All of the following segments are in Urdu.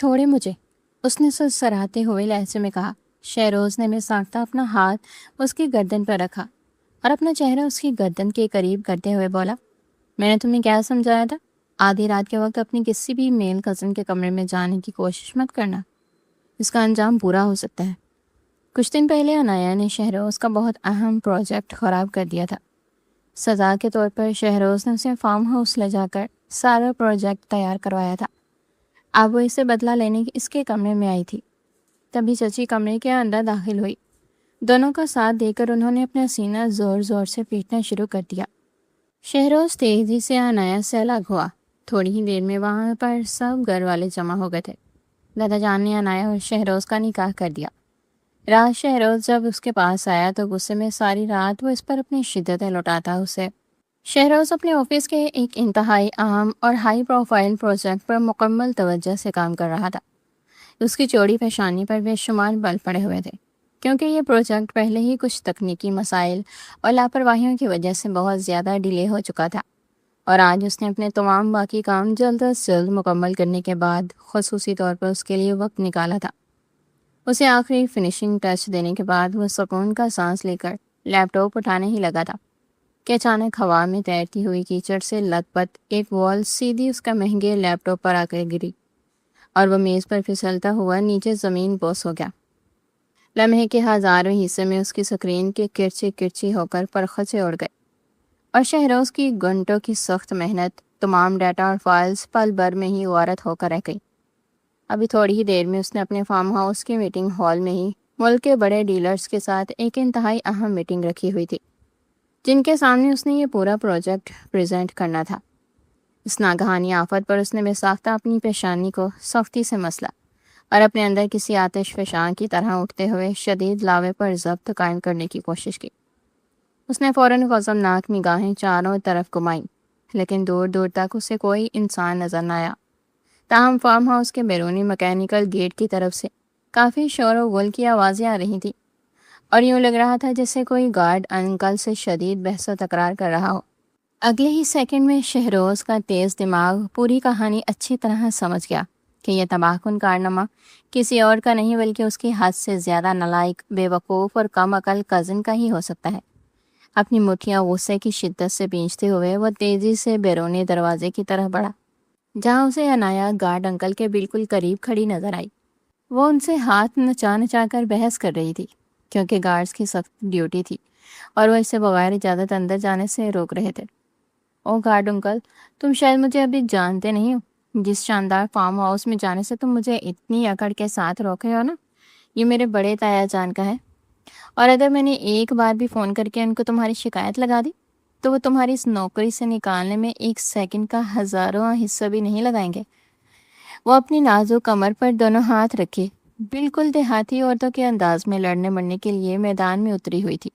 چھوڑے مجھے، اس نے سرسراتے ہوئے لہجے میں کہا۔ شہروز نے ساختہ اپنا ہاتھ اس کی گردن پر رکھا اور اپنا چہرہ اس کی گردن کے قریب کرتے ہوئے بولا، میں نے تمہیں کیا سمجھایا تھا؟ آدھی رات کے وقت اپنی کسی بھی میل کزن کے کمرے میں جانے کی کوشش مت کرنا، اس کا انجام برا ہو سکتا ہے۔ کچھ دن پہلے عنایا نے شہروز کا بہت اہم پروجیکٹ خراب کر دیا تھا۔ سزا کے طور پر شہروز نے اسے فارم ہاؤس لے جا کر سارا پروجیکٹ تیار کروایا تھا۔ اب وہ اسے بدلہ لینے اس کے کمرے میں آئی تھی۔ تبھی چچی کمرے کے اندر داخل ہوئی۔ دونوں کا ساتھ دے کر انہوں نے اپنا سینہ زور زور سے پیٹنا شروع کر دیا۔ شہروز تیزی سے عنایا سے الگ ہوا۔ تھوڑی ہی دیر میں وہاں پر سب گھر والے جمع ہو گئے تھے۔ دادا جان نے عنایا اور شہروز کا نکاح کر دیا۔ رات شہروز جب اس کے پاس آیا تو غصے میں ساری رات وہ اس پر اپنی شدتیں لوٹاتا اسے۔ شہروز اپنے آفس کے ایک انتہائی اہم اور ہائی پروفائل پروجیکٹ پر مکمل توجہ سے کام کر رہا تھا۔ اس کی چوڑی پیشانی پر بے شمار بل پڑے ہوئے تھے، کیونکہ یہ پروجیکٹ پہلے ہی کچھ تکنیکی مسائل اور لاپرواہیوں کی وجہ سے بہت زیادہ ڈیلے ہو چکا تھا، اور آج اس نے اپنے تمام باقی کام جلد از جلد مکمل کرنے کے بعد خصوصی طور پر اس کے لیے وقت نکالا تھا۔ اسے آخری فنیشنگ ٹچ دینے کے بعد وہ سکون کا سانس لے کر لیپ ٹاپ اٹھانے ہی لگا تھا کہ اچانک ہوا میں تیرتی ہوئی کیچڑ سے لت پت ایک وال سیدھی اس کا مہنگے لیپ ٹاپ پر آ کر گری اور وہ میز پر پھسلتا ہوا نیچے زمین بوس ہو گیا۔ لمحے کے ہزاروں حصے میں اس کی سکرین کے کرچی کرچی ہو کر پرخچے اڑ گئے، اور شہروز کی گھنٹوں کی سخت محنت، تمام ڈیٹا اور فائلز پل بھر میں ہی غارت ہو کر رہ گئی۔ ابھی تھوڑی ہی دیر میں اس نے اپنے فارم ہاؤس کی میٹنگ ہال میں ہی ملک کے بڑے ڈیلرز کے ساتھ ایک انتہائی اہم میٹنگ رکھی ہوئی تھی، جن کے سامنے اس نے یہ پورا پروجیکٹ پریزنٹ کرنا تھا۔ اس ناگہانی آفت پر اس نے بے ساختہ اپنی پیشانی کو سختی سے مسلا اور اپنے اندر کسی آتش فشاں کی طرح اٹھتے ہوئے شدید لاوے پر ضبط قائم کرنے کی کوشش کی۔ اس نے فوراً غضبناک نگاہیں چاروں طرف گھمائیں، لیکن دور دور تک اسے کوئی انسان نظر نہ آیا۔ تاہم فارم ہاؤس کے بیرونی مکینیکل گیٹ کی طرف سے کافی شور و غل کی آوازیں آ رہی تھیں، اور یوں لگ رہا تھا جیسے کوئی گارڈ انکل سے شدید بحث و تکرار کر رہا ہو۔ اگلے ہی سیکنڈ میں شہروز کا تیز دماغ پوری کہانی اچھی طرح سمجھ گیا کہ یہ تباہ کن کارنامہ کسی اور کا نہیں بلکہ اس کی حد سے زیادہ نالائق، بے وقوف اور کم عقل کزن کا ہی ہو سکتا ہے۔ اپنی مٹھیاں غصے کی شدت سے بھینچتے ہوئے وہ تیزی سے بیرونی دروازے کی طرف بڑھا، جہاں اسے عنایا گارڈ انکل کے بالکل قریب کھڑی نظر آئی۔ وہ ان سے ہاتھ نچا نچا کر بحث کر رہی تھی، کیونکہ گارڈز کی سخت ڈیوٹی تھی اور وہ اسے بغیر اجازت اندر جانے سے روک رہے تھے۔ او گارڈ انکل، تم شاید مجھے ابھی جانتے نہیں ہو۔ جس شاندار فارم ہاؤس میں جانے سے تم مجھے اتنی اکڑ کے ساتھ روکے ہو نا، یہ میرے بڑے تایا جان کا ہے، اور اگر میں نے ایک بار بھی فون کر کے ان کو تمہاری شکایت لگا دی تو وہ تمہاری اس نوکری سے نکالنے میں ایک سیکنڈ کا ہزارواں حصہ بھی نہیں لگائیں گے۔ وہ اپنی نازک کمر پر دونوں ہاتھ رکھے بالکل دیہاتی عورتوں کے انداز میں لڑنے مرنے کے لیے میدان میں اتری ہوئی تھی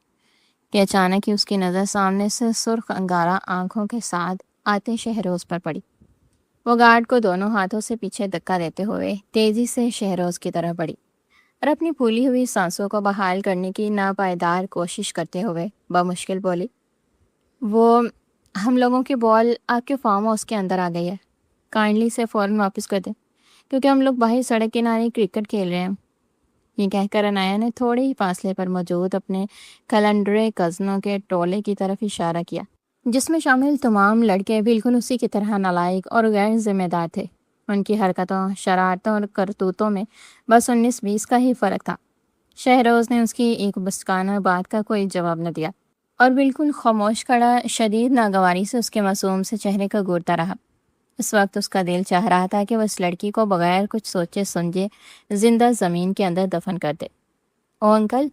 کہ اچانک ہی اس کی نظر سامنے سے سرخ انگارہ آنکھوں کے ساتھ آتے شہروز پر پڑی۔ وہ گارڈ کو دونوں ہاتھوں سے پیچھے دھکا دیتے ہوئے تیزی سے شہروز کی طرف بڑھی اور اپنی پھولی ہوئی سانسوں کو بحال کرنے کی ناپائیدار کوشش کرتے ہوئے بمشکل بولی، وہ ہم لوگوں کی بال آپ کے فارم ہاؤس کے اندر آ گئی ہے، کائنڈلی سے فوراً واپس کر دیں، کیونکہ ہم لوگ باہر سڑک کنارے کرکٹ کھیل رہے ہیں۔ یہ کہہ کر عنایا نے تھوڑے ہی فاصلے پر موجود اپنے کلنڈرے کزنوں کے ٹولے کی طرف اشارہ کیا، جس میں شامل تمام لڑکے بالکل اسی کی طرح نالائق اور غیر ذمہ دار تھے۔ ان کی حرکتوں، شرارتوں اور کرتوتوں میں بس 19-20 کا ہی فرق تھا۔ شہروز نے اس کی ایک بچکانہ بات کا کوئی جواب نہ دیا اور بالکل خاموش کھڑا شدید ناگواری سے اس کے معصوم سے چہرے کو گھورتا رہا۔ اس وقت اس کا دل چاہ رہا تھا کہ وہ اس لڑکی کو بغیر کچھ سوچے سمجھے زندہ زمین کے اندر دفن کر دے۔ او انکل،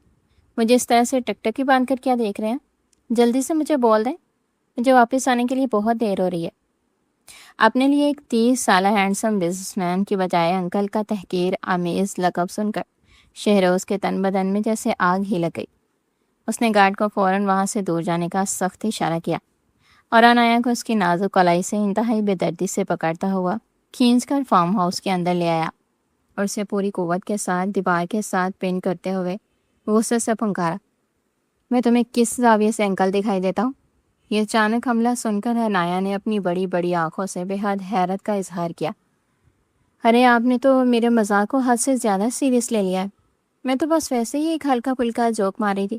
مجھے اس طرح سے ٹکٹکی باندھ کر کیا دیکھ رہے ہیں؟ جلدی سے مجھے بول دیں، مجھے واپس آنے کے لیے بہت دیر ہو رہی ہے۔ اپنے لیے ایک 30 سالہ ہینڈسم بزنس مین کی بجائے انکل کا تحقیر آمیز لقب سن کر شہروز کے تن بدن میں جیسے آگ ہی لگ گئی۔ اس نے گارڈ کو فوراً وہاں سے دور جانے کا سخت اشارہ کیا اور عنایا کو اس کی نازک کلائی سے انتہائی بے دردی سے پکڑتا ہوا کھینچ کر فارم ہاؤس کے اندر لے آیا اور اسے پوری قوت کے ساتھ دیوار کے ساتھ پن کرتے ہوئے غصے سے پھنکارا، میں تمہیں کس زاویے سے انکل دکھائی دیتا ہوں؟ یہ اچانک حملہ سن کر عنایا نے اپنی بڑی بڑی آنکھوں سے بے حد حیرت کا اظہار کیا۔ ارے آپ نے تو میرے مذاق کو حد سے زیادہ سیریس لے لیا ہے، میں تو بس ویسے ہی ایک ہلکا پھلکا جوک ماری تھی۔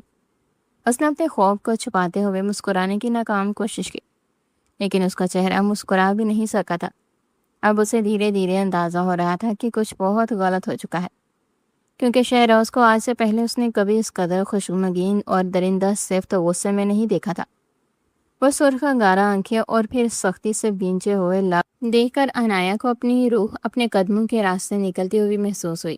اس نے اپنے خوف کو چھپاتے ہوئے مسکرانے کی ناکام کوشش کی، لیکن اس کا چہرہ مسکرا بھی نہیں سکا تھا۔ اب اسے دھیرے دھیرے اندازہ ہو رہا تھا کہ کچھ بہت غلط ہو چکا ہے، کیونکہ شہروز کو آج سے پہلے اس نے کبھی اس قدر خشمگین اور درندہ صفت غصے میں نہیں دیکھا تھا۔ وہ سرخ گارا آنکھیں اور پھر سختی سے بھینچے ہوئے لب دیکھ کر عنایہ کو اپنی روح اپنے قدموں کے راستے نکلتی ہوئی محسوس ہوئی۔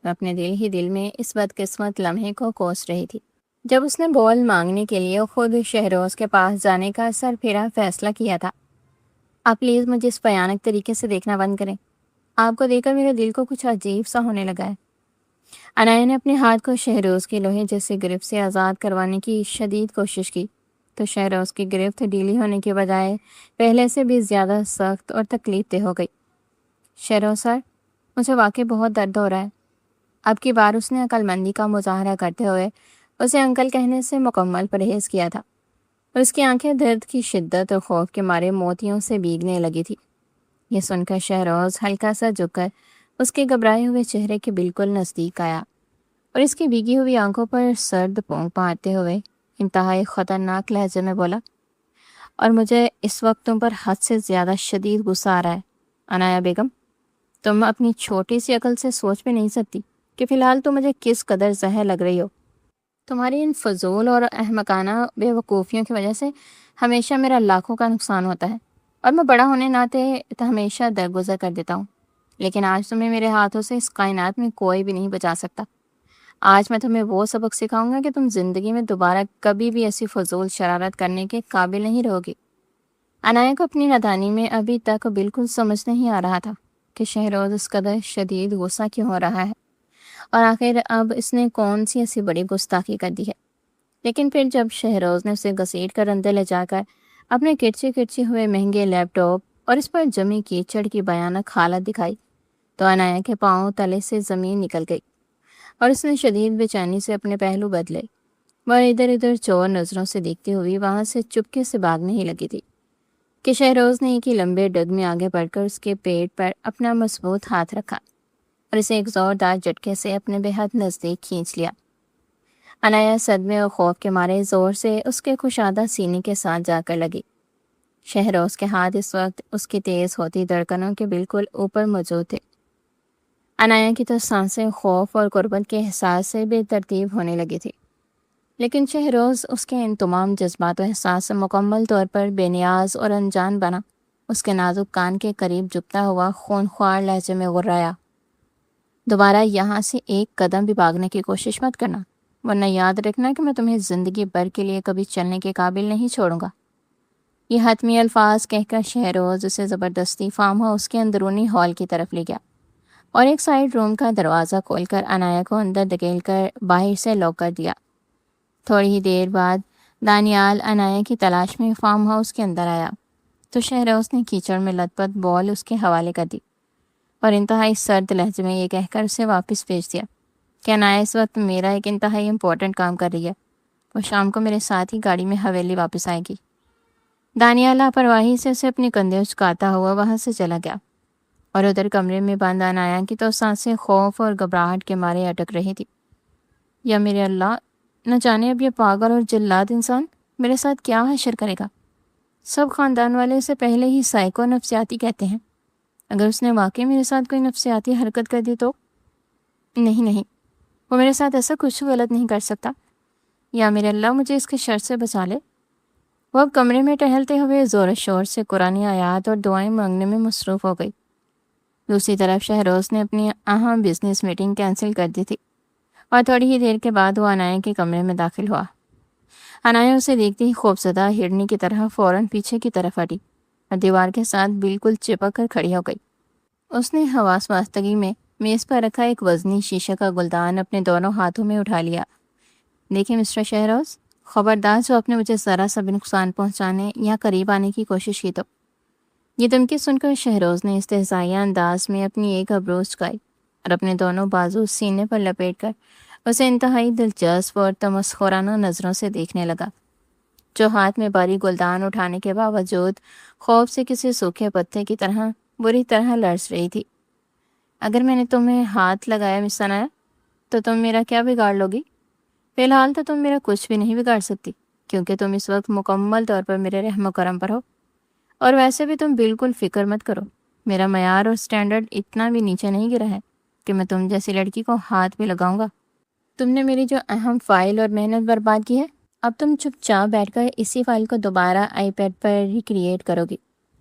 وہ اپنے دل ہی دل میں اس بدقسمت لمحے کو کوس رہی تھی جب اس نے بول مانگنے کے لیے خود شہروز کے پاس جانے کا سر پھیرا فیصلہ کیا تھا۔ آپ پلیز مجھے اس بھیانک طریقے سے دیکھنا بند کریں، آپ کو دیکھ کر میرے دل کو کچھ عجیب سا ہونے لگا ہے۔ عنایہ نے اپنے ہاتھ کو شہروز کی لوہے جیسے گرفت سے آزاد کروانے کی شدید کوشش کی، تو شہروز کی گرفت ڈھیلی ہونے کے بجائے پہلے سے بھی زیادہ سخت اور تکلیف دہ ہو گئی۔ شہروز سر، مجھے واقعی بہت درد ہو رہا ہے۔ اب کی بار اس نے عقل مندی کا مظاہرہ کرتے ہوئے اسے انکل کہنے سے مکمل پرہیز کیا تھا، اور اس کی آنکھیں درد کی شدت اور خوف کے مارے موتیوں سے بھیگنے لگی تھی۔ یہ سن کر شہروز ہلکا سا جھک کر اس کے گھبرائے ہوئے چہرے کے بالکل نزدیک آیا اور اس کی بھیگی ہوئی آنکھوں پر سرد پونک مارتے ہوئے انتہائی خطرناک لہجے میں بولا، اور مجھے اس وقت تم پر حد سے زیادہ شدید غصہ آ رہا ہے عنایہ بیگم۔ تم اپنی چھوٹی سی عقل سے سوچ بھی نہیں سکتی کہ فی الحال تم مجھے کس قدر زہر لگ رہی ہو۔ تمہاری ان فضول اور احمقانہ بے وقوفیوں کی وجہ سے ہمیشہ میرا لاکھوں کا نقصان ہوتا ہے، اور میں بڑا ہونے ناطے ہمیشہ درگزر کر دیتا ہوں، لیکن آج تمہیں میرے ہاتھوں سے اس کائنات میں کوئی بھی نہیں بچا سکتا۔ آج میں تمہیں وہ سبق سکھاؤں گا کہ تم زندگی میں دوبارہ کبھی بھی ایسی فضول شرارت کرنے کے قابل نہیں رہو گی۔ عنایہ کو اپنی نادانی میں ابھی تک بالکل سمجھ نہیں آ رہا تھا کہ شہروز اس قدر شدید غصہ کیوں ہو رہا ہے، اور آخر اب اس نے کون سی ایسی بڑی گستاخی کر دی ہے۔ لیکن پھر جب شہروز نے اسے گھسیٹ کر اندر لے جا کر اپنے کرچے کرچے ہوئے مہنگے لیپ ٹاپ اور اس پر جمی کیچڑ کی بھیانک حالت دکھائی، تو عنایہ کے پاؤں تلے سے زمین نکل گئی اور اس نے شدید بے چینی سے اپنے پہلو بدلے۔ وہ ادھر ادھر چور نظروں سے دیکھتی ہوئی وہاں سے چپکے سے بھاگنے ہی لگی تھی کہ شہروز نے ایک ہی لمبے ڈگ میں آگے بڑھ کر اس کے پیٹ پر اپنا مضبوط ہاتھ رکھا اور اسے ایک زوردار جھٹکے سے اپنے بے حد نزدیک کھینچ لیا۔ عنایہ صدمے اور خوف کے مارے زور سے اس کے کشادہ سینے کے ساتھ جا کر لگی۔ شہروز کے ہاتھ اس وقت اس کی تیز ہوتی دھڑکنوں کے بالکل اوپر موجود تھے۔ عنایہ کی تو سانسیں خوف اور غربت کے احساس سے بے ترتیب ہونے لگی تھی، لیکن شہروز اس کے ان تمام جذبات و احساس سے مکمل طور پر بے نیاز اور انجان بنا اس کے نازک کان کے قریب جھکتا ہوا خون خوار لہجے میں غرایا، دوبارہ یہاں سے ایک قدم بھی بھاگنے کی کوشش مت کرنا، ورنہ یاد رکھنا کہ میں تمہیں زندگی بھر کے لیے کبھی چلنے کے قابل نہیں چھوڑوں گا۔ یہ حتمی الفاظ کہہ کر شہروز اسے زبردستی فارم ہاؤس کے اندرونی ہال کی طرف لے گیا اور ایک سائڈ روم کا دروازہ کھول کر عنایہ کو اندر دھکیل کر باہر سے لاک کر دیا۔ تھوڑی ہی دیر بعد دانیال عنایہ کی تلاش میں فارم ہاؤس کے اندر آیا تو شہروز نے کیچڑ میں لت پت بال اس کے حوالے کر دی اور انتہائی سرد لہجے میں یہ کہہ کر اسے واپس بھیج دیا کہ عنایہ اس وقت میرا ایک انتہائی امپورٹنٹ کام کر رہی ہے، وہ شام کو میرے ساتھ ہی گاڑی میں حویلی واپس آئے گی۔ دانیال لاپرواہی سے اسے اپنی کندھے اچکاتا ہوا وہاں سے چلا گیا اور ادھر کمرے میں بند عنایہ کی تو سانسیں خوف اور گھبراہٹ کے مارے اٹک رہی تھی۔ یا میرے اللہ، نہ جانے اب یہ پاگل اور جلاد انسان میرے ساتھ کیا حشر کرے گا۔ سب خاندان والے اسے پہلے ہی سائیکو نفسیاتی کہتے ہیں، اگر اس نے واقعی میرے ساتھ کوئی نفسیاتی حرکت کر دی تو نہیں، وہ میرے ساتھ ایسا کچھ غلط نہیں کر سکتا۔ یا میرے اللہ، مجھے اس کے شر سے بچا لے۔ وہ اب کمرے میں ٹہلتے ہوئے زور و شور سے قرآن آیات اور دعائیں مانگنے میں مصروف ہو گئی۔ دوسری طرف شہروز نے اپنی اہم بزنس میٹنگ کینسل کر دی تھی اور تھوڑی ہی دیر کے بعد وہ عنایہ کے کمرے میں داخل ہوا۔ عنایہ اسے دیکھتے ہی خوفزدہ ہرنی کی طرح فوراً پیچھے کی طرف ہٹی اور دیوار کے ساتھ بالکل چپک کر کھڑی ہو گئی۔ اس نے حواس واستگی میں میز پر رکھا ایک وزنی شیشہ کا گلدان اپنے دونوں ہاتھوں میں اٹھا لیا۔ دیکھیں مسٹر شہروز، خبردار جو آپ نے مجھے ذرا سا بھی نقصان پہنچانے یا قریب آنے کی کوشش کی تو۔ یہ دھمکی سن کر شہروز نے استہزائیہ انداز میں اپنی ایک ابرو اچکائی اور اپنے دونوں بازو سینے پر لپیٹ کر اسے انتہائی دلچسپ اور تمسخرانہ نظروں سے دیکھنے لگا، جو ہاتھ میں بھاری گلدان اٹھانے کے باوجود خوف سے کسی سوکھے پتے کی طرح بری طرح لرز رہی تھی۔ اگر میں نے تمہیں ہاتھ لگایا مس عنایا تو تم میرا کیا بگاڑ لو گی؟ فی الحال تو تم میرا کچھ بھی نہیں بگاڑ سکتی، کیونکہ تم اس وقت مکمل طور پر میرے رحم و کرم پر ہو۔ اور ویسے بھی تم بالکل فکر مت کرو، میرا معیار اور سٹینڈرڈ اتنا بھی نیچے نہیں گرا ہے کہ میں تم جیسی لڑکی کو ہاتھ بھی لگاؤں گا۔ تم نے میری جو اہم فائل اور محنت برباد کی ہے، اب تم چپ چاپ بیٹھ کر اسی فائل کو دوبارہ آئی پیڈ پر ریکریٹ کرو گی۔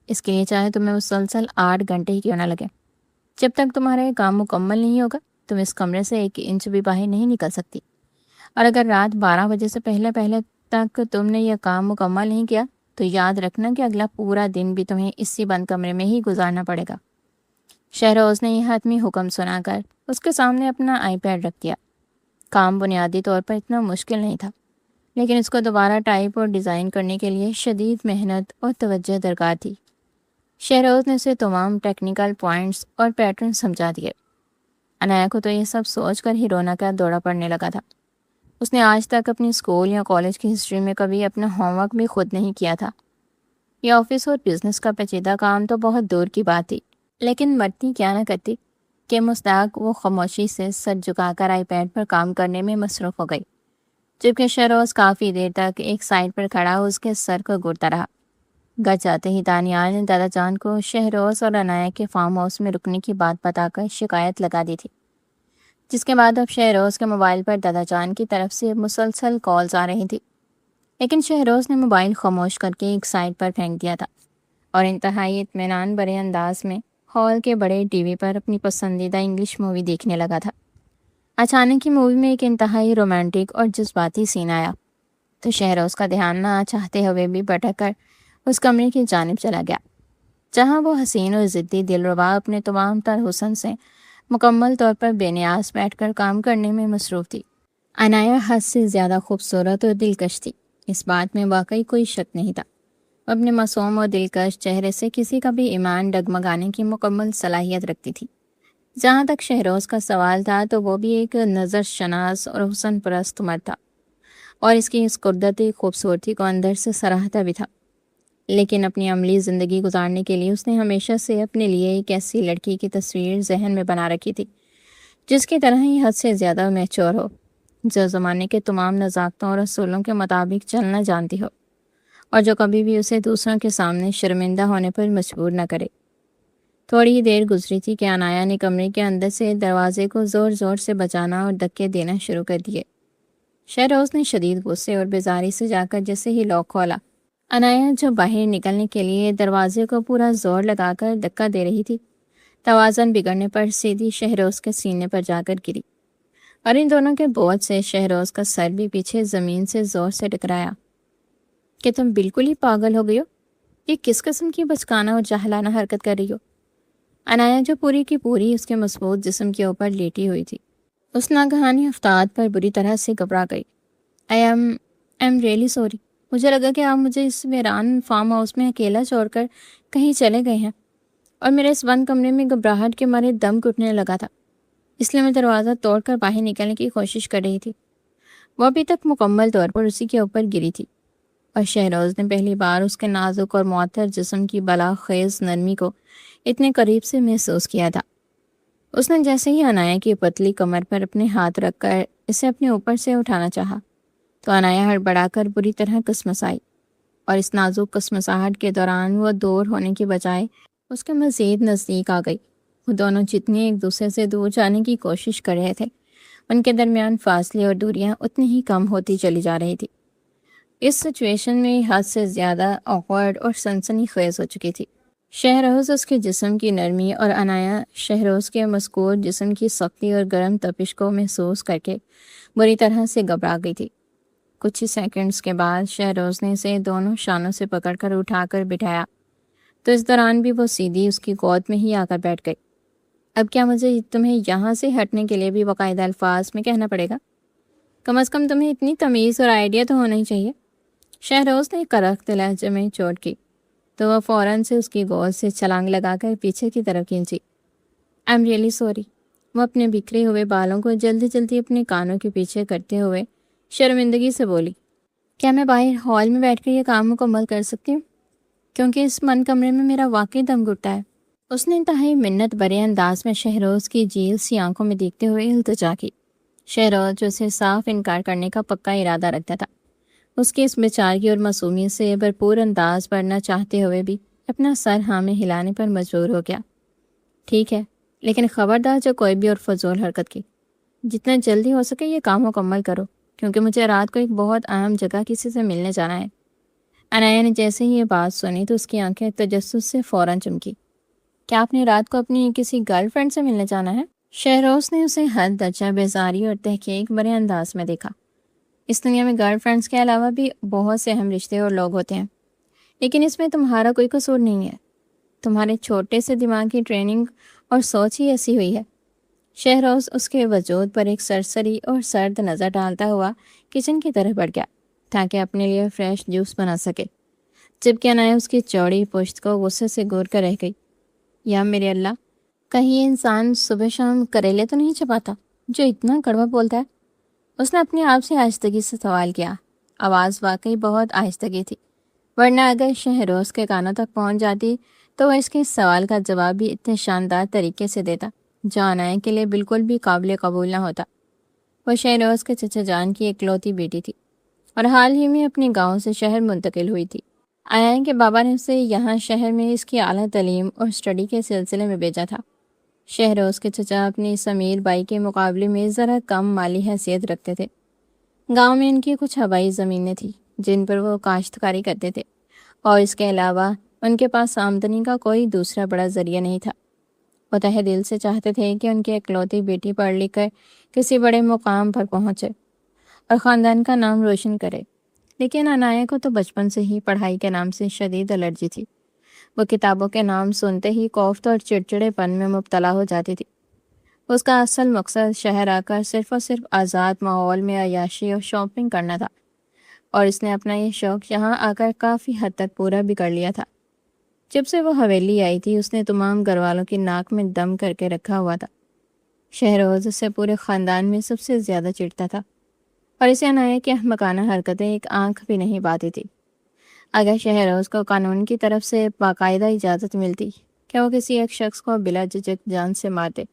اس کے لیے چاہے تمہیں مسلسل 8 گھنٹے ہی کیوں نہ لگے۔ جب تک تمہارا یہ کام مکمل نہیں ہوگا تم اس کمرے سے 1 انچ بھی باہر نہیں نکل سکتی۔ اور اگر رات 12 بجے سے پہلے تک تم نے یہ کام مکمل نہیں کیا تو یاد رکھنا کہ اگلا پورا دن بھی تمہیں اسی بند کمرے میں ہی گزارنا پڑے گا۔ شہروز نے یہ حتمی حکم سنا کر اس کے سامنے اپنا آئی پیڈ رکھ دیا۔ کام بنیادی طور پر اتنا مشکل نہیں تھا، لیکن اس کو دوبارہ ٹائپ اور ڈیزائن کرنے کے لیے شدید محنت اور توجہ درکار تھی۔ شہروز نے اسے تمام ٹیکنیکل پوائنٹس اور پیٹرن سمجھا دیے۔ عنایا کو تو یہ سب سوچ کر ہی رونا کا دورہ پڑنے لگا تھا۔ اس نے آج تک اپنی اسکول یا کالج کی ہسٹری میں کبھی اپنا ہوم ورک بھی خود نہیں کیا تھا۔ یہ آفس اور بزنس کا پیچیدہ کام تو بہت دور کی بات تھی، لیکن مرتی کیا نہ کرتی کہ مستاق وہ خاموشی سے سر جھکا کر آئی پیڈ پر کام کرنے میں مصروف ہو گئی، جبکہ شہروز کافی دیر تک ایک سائڈ پر کھڑا اس کے سر کو گھورتا رہا۔ گھر جاتے ہی دانیال نے دادا جان کو شہروز اور عنایا کے فارم ہاؤس میں رکنے کی بات بتا کر شکایت لگا دی تھی، جس کے بعد اب شہروز کے موبائل پر دادا جان کی طرف سے مسلسل کالز آ رہی تھی۔ لیکن شہروز نے موبائل خاموش کر کے ایک سائڈ پر پھینک دیا تھا اور انتہائی اطمینان بھرے انداز میں ہال کے بڑے ٹی وی پر اپنی پسندیدہ انگلش مووی دیکھنے لگا تھا۔ اچانک ہی مووی میں ایک انتہائی رومانٹک اور جذباتی سین آیا تو شہروز کا دھیان نہ چاہتے ہوئے بھی بھٹک کر اس کمرے کی جانب چلا گیا، جہاں وہ حسین اور ضدی دلربا اپنے تمام تر حسن سے مکمل طور پر بے نیاز بیٹھ کر کام کرنے میں مصروف تھی۔ عنایا حد سے زیادہ خوبصورت اور دلکش تھی، اس بات میں واقعی کوئی شک نہیں تھا۔ اپنے معصوم اور دلکش چہرے سے کسی کا بھی ایمان ڈگمگانے کی مکمل صلاحیت رکھتی تھی۔ جہاں تک شہروز کا سوال تھا تو وہ بھی ایک نظر شناس اور حسن پرست مرد تھا، اور اس کی اس قدرتی خوبصورتی کو اندر سے سراہتا بھی تھا۔ لیکن اپنی عملی زندگی گزارنے کے لیے اس نے ہمیشہ سے اپنے لیے ایک ایسی لڑکی کی تصویر ذہن میں بنا رکھی تھی جس کی طرح ہی حد سے زیادہ میچور ہو، جو زمانے کے تمام نزاکتوں اور اصولوں کے مطابق چلنا جانتی ہو، اور جو کبھی بھی اسے دوسروں کے سامنے شرمندہ ہونے پر مجبور نہ کرے۔ تھوڑی ہی دیر گزری تھی کہ عنایا نے کمرے کے اندر سے دروازے کو زور زور سے بجانا اور دھکے دینا شروع کر دیے۔ شہروز نے شدید غصے اور بیزاری سے جا کر جیسے ہی لاک کھولا، عنایا جو باہر نکلنے کے لیے دروازے کو پورا زور لگا کر دھکا دے رہی تھی، توازن بگڑنے پر سیدھی شہروز کے سینے پر جا کر گری، اور ان دونوں کے بوجھ سے شہروز کا سر بھی پیچھے زمین سے زور سے ٹکرایا۔ کہ تم بالکل ہی پاگل ہو گئی ہو؟ یہ کس قسم کی بچکانہ اور جاہلانہ حرکت کر رہی ہو؟ عنایا جو پوری کی پوری اس کے مضبوط جسم کے اوپر لیٹی ہوئی تھی، اس ناگہانی افتاد پر بری طرح سے گھبرا گئی۔ آئی ایم ریئلی سوری، مجھے لگا کہ آپ مجھے اس ویران فارم ہاؤس میں اکیلا چھوڑ کر کہیں چلے گئے ہیں، اور میرے اس بند کمرے میں گھبراہٹ کے مارے دم گھٹنے لگا تھا، اس لیے میں دروازہ توڑ کر باہر نکلنے کی کوشش کر رہی تھی۔ وہ ابھی تک مکمل طور پر اسی کے اوپر گری تھی، اور شہروز نے پہلی بار اس کے نازک اور معطر جسم کی بلا خیز نرمی کو اتنے قریب سے محسوس کیا تھا۔ اس نے جیسے ہی عنایا کی پتلی کمر پر اپنے ہاتھ رکھ کر اسے اپنے اوپر سے اٹھانا چاہا تو عنایا ہڑبڑا کر بری طرح کسمسائی، اور اس نازک کسمساہٹ کے دوران وہ دور ہونے کی بجائے اس کے مزید نزدیک آ گئی۔ وہ دونوں جتنے ایک دوسرے سے دور جانے کی کوشش کر رہے تھے، ان کے درمیان فاصلے اور دوریاں اتنی ہی کم ہوتی چلی جا رہی تھی۔ اس سچویشن میں حد سے زیادہ آکورڈ اور سنسنی خیز ہو چکی تھی۔ شہروز اس کے جسم کی نرمی اور عنایا شہروز کے مذکور جسم کی سختی اور گرم تپش کو محسوس کر کے بری طرح سے گھبرا گئی تھی۔ کچھ ہی سیکنڈز کے بعد شہروز نے اسے دونوں شانوں سے پکڑ کر اٹھا کر بٹھایا تو اس دوران بھی وہ سیدھی اس کی گود میں ہی آ کر بیٹھ گئی۔ اب کیا مجھے تمہیں یہاں سے ہٹنے کے لیے بھی باقاعدہ الفاظ میں کہنا پڑے گا؟ کم از کم تمہیں اتنی تمیز اور آئیڈیا تو ہونا ہی چاہیے۔ شہروز نے کرخت لہجے میں چوٹ کی تو وہ فوراً سے اس کی گود سے چھلانگ لگا کر پیچھے کی طرف کھینچی۔ آئی ایم ریئلی سوری، وہ اپنے بکھرے ہوئے بالوں کو جلدی جلدی اپنے کانوں کے پیچھے کرتے ہوئے شرمندگی سے بولی۔ کیا میں باہر ہال میں بیٹھ کر یہ کام مکمل کر سکتی ہوں؟ کیونکہ اس بند کمرے میں میرا واقعی دم گھٹتا ہے۔ اس نے انتہائی منت بھرے انداز میں شہروز کی جیل سی آنکھوں میں دیکھتے ہوئے التجا کی۔ شہروز جو اسے صاف انکار کرنے کا پکا ارادہ رکھتا تھا، اس کی اس بیچارگی اور معصومیت سے بھرپور انداز بڑھنا چاہتے ہوئے بھی اپنا سر ہاں میں ہلانے پر مجبور ہو گیا۔ ٹھیک ہے، لیکن خبردار جو کوئی بھی اور فضول حرکت کی، جتنا جلدی ہو سکے یہ کام مکمل کرو، کیونکہ مجھے رات کو ایک بہت اہم جگہ کسی سے ملنے جانا ہے۔ عنایا نے جیسے ہی یہ بات سنی تو اس کی آنکھیں تجسس سے فوراً چمکی۔ کیا آپ نے رات کو اپنی کسی گرل فرینڈ سے ملنے جانا ہے؟ شہروز نے اسے حد درجہ بیزاری اور تحقیق بھرے انداز میں دیکھا۔ اس دنیا میں گرل فرینڈس کے علاوہ بھی بہت سے اہم رشتے اور لوگ ہوتے ہیں، لیکن اس میں تمہارا کوئی قصور نہیں ہے۔ تمہارے چھوٹے سے دماغ کی ٹریننگ اور سوچ ہی ایسی ہوئی ہے۔ شہروز اس کے وجود پر ایک سرسری اور سرد نظر ڈالتا ہوا کچن کی طرف بڑھ گیا تاکہ اپنے لیے فریش جوس بنا سکے، جبکہ عنایا اس کی چوڑی پشت کو غصے سے گور کر رہ گئی۔ یا میرے اللہ، کہیں یہ انسان صبح شام کریلے تو نہیں چباتا جو اتنا کڑوا بولتا ہے؟ اس نے اپنے آپ سے آہستگی سے سوال کیا۔ آواز واقعی بہت آہستگی تھی، ورنہ اگر شہروز کے کانوں تک پہنچ جاتی تو وہ اس کے سوال کا جواب بھی اتنے شاندار طریقے سے دیتا جو عنایا کے لیے بالکل بھی قابل قبول نہ ہوتا۔ وہ شہروز کے چچا جان کی اکلوتی بیٹی تھی اور حال ہی میں اپنے گاؤں سے شہر منتقل ہوئی تھی۔ عنایا کے بابا نے اسے یہاں شہر میں اس کی اعلیٰ تعلیم اور اسٹڈی کے سلسلے میں بھیجا تھا۔ شہروز کے چچا اپنی اس امیر بائی کے مقابلے میں ذرا کم مالی حیثیت رکھتے تھے۔ گاؤں میں ان کی کچھ آبائی زمینیں تھیں جن پر وہ کاشتکاری کرتے تھے، اور اس کے علاوہ ان کے پاس آمدنی کا کوئی دوسرا بڑا ذریعہ نہیں تھا۔ وہ تہہ دل سے چاہتے تھے کہ ان کی اکلوتی بیٹی پڑھ لکھ کر کسی بڑے مقام پر پہنچے اور خاندان کا نام روشن کرے، لیکن عنایا کو تو بچپن سے ہی پڑھائی کے نام سے شدید الرجی تھی۔ وہ کتابوں کے نام سنتے ہی کوفت اور چڑچڑے پن میں مبتلا ہو جاتی تھی۔ اس کا اصل مقصد شہر آ کر صرف اور صرف آزاد ماحول میں عیاشی اور شاپنگ کرنا تھا، اور اس نے اپنا یہ شوق یہاں آ کر کافی حد تک پورا بھی کر لیا تھا۔ جب سے وہ حویلی آئی تھی اس نے تمام گھر والوں کی ناک میں دم کر کے رکھا ہوا تھا۔ شہروز سے پورے خاندان میں سب سے زیادہ چڑھتا تھا، اور اسے عنایا کی احمقانہ حرکتیں ایک آنکھ بھی نہیں پاتی تھی۔ اگر شہروز کو قانون کی طرف سے باقاعدہ اجازت ملتی کہ وہ کسی ایک شخص کو بلا جھجک جان سے مار دے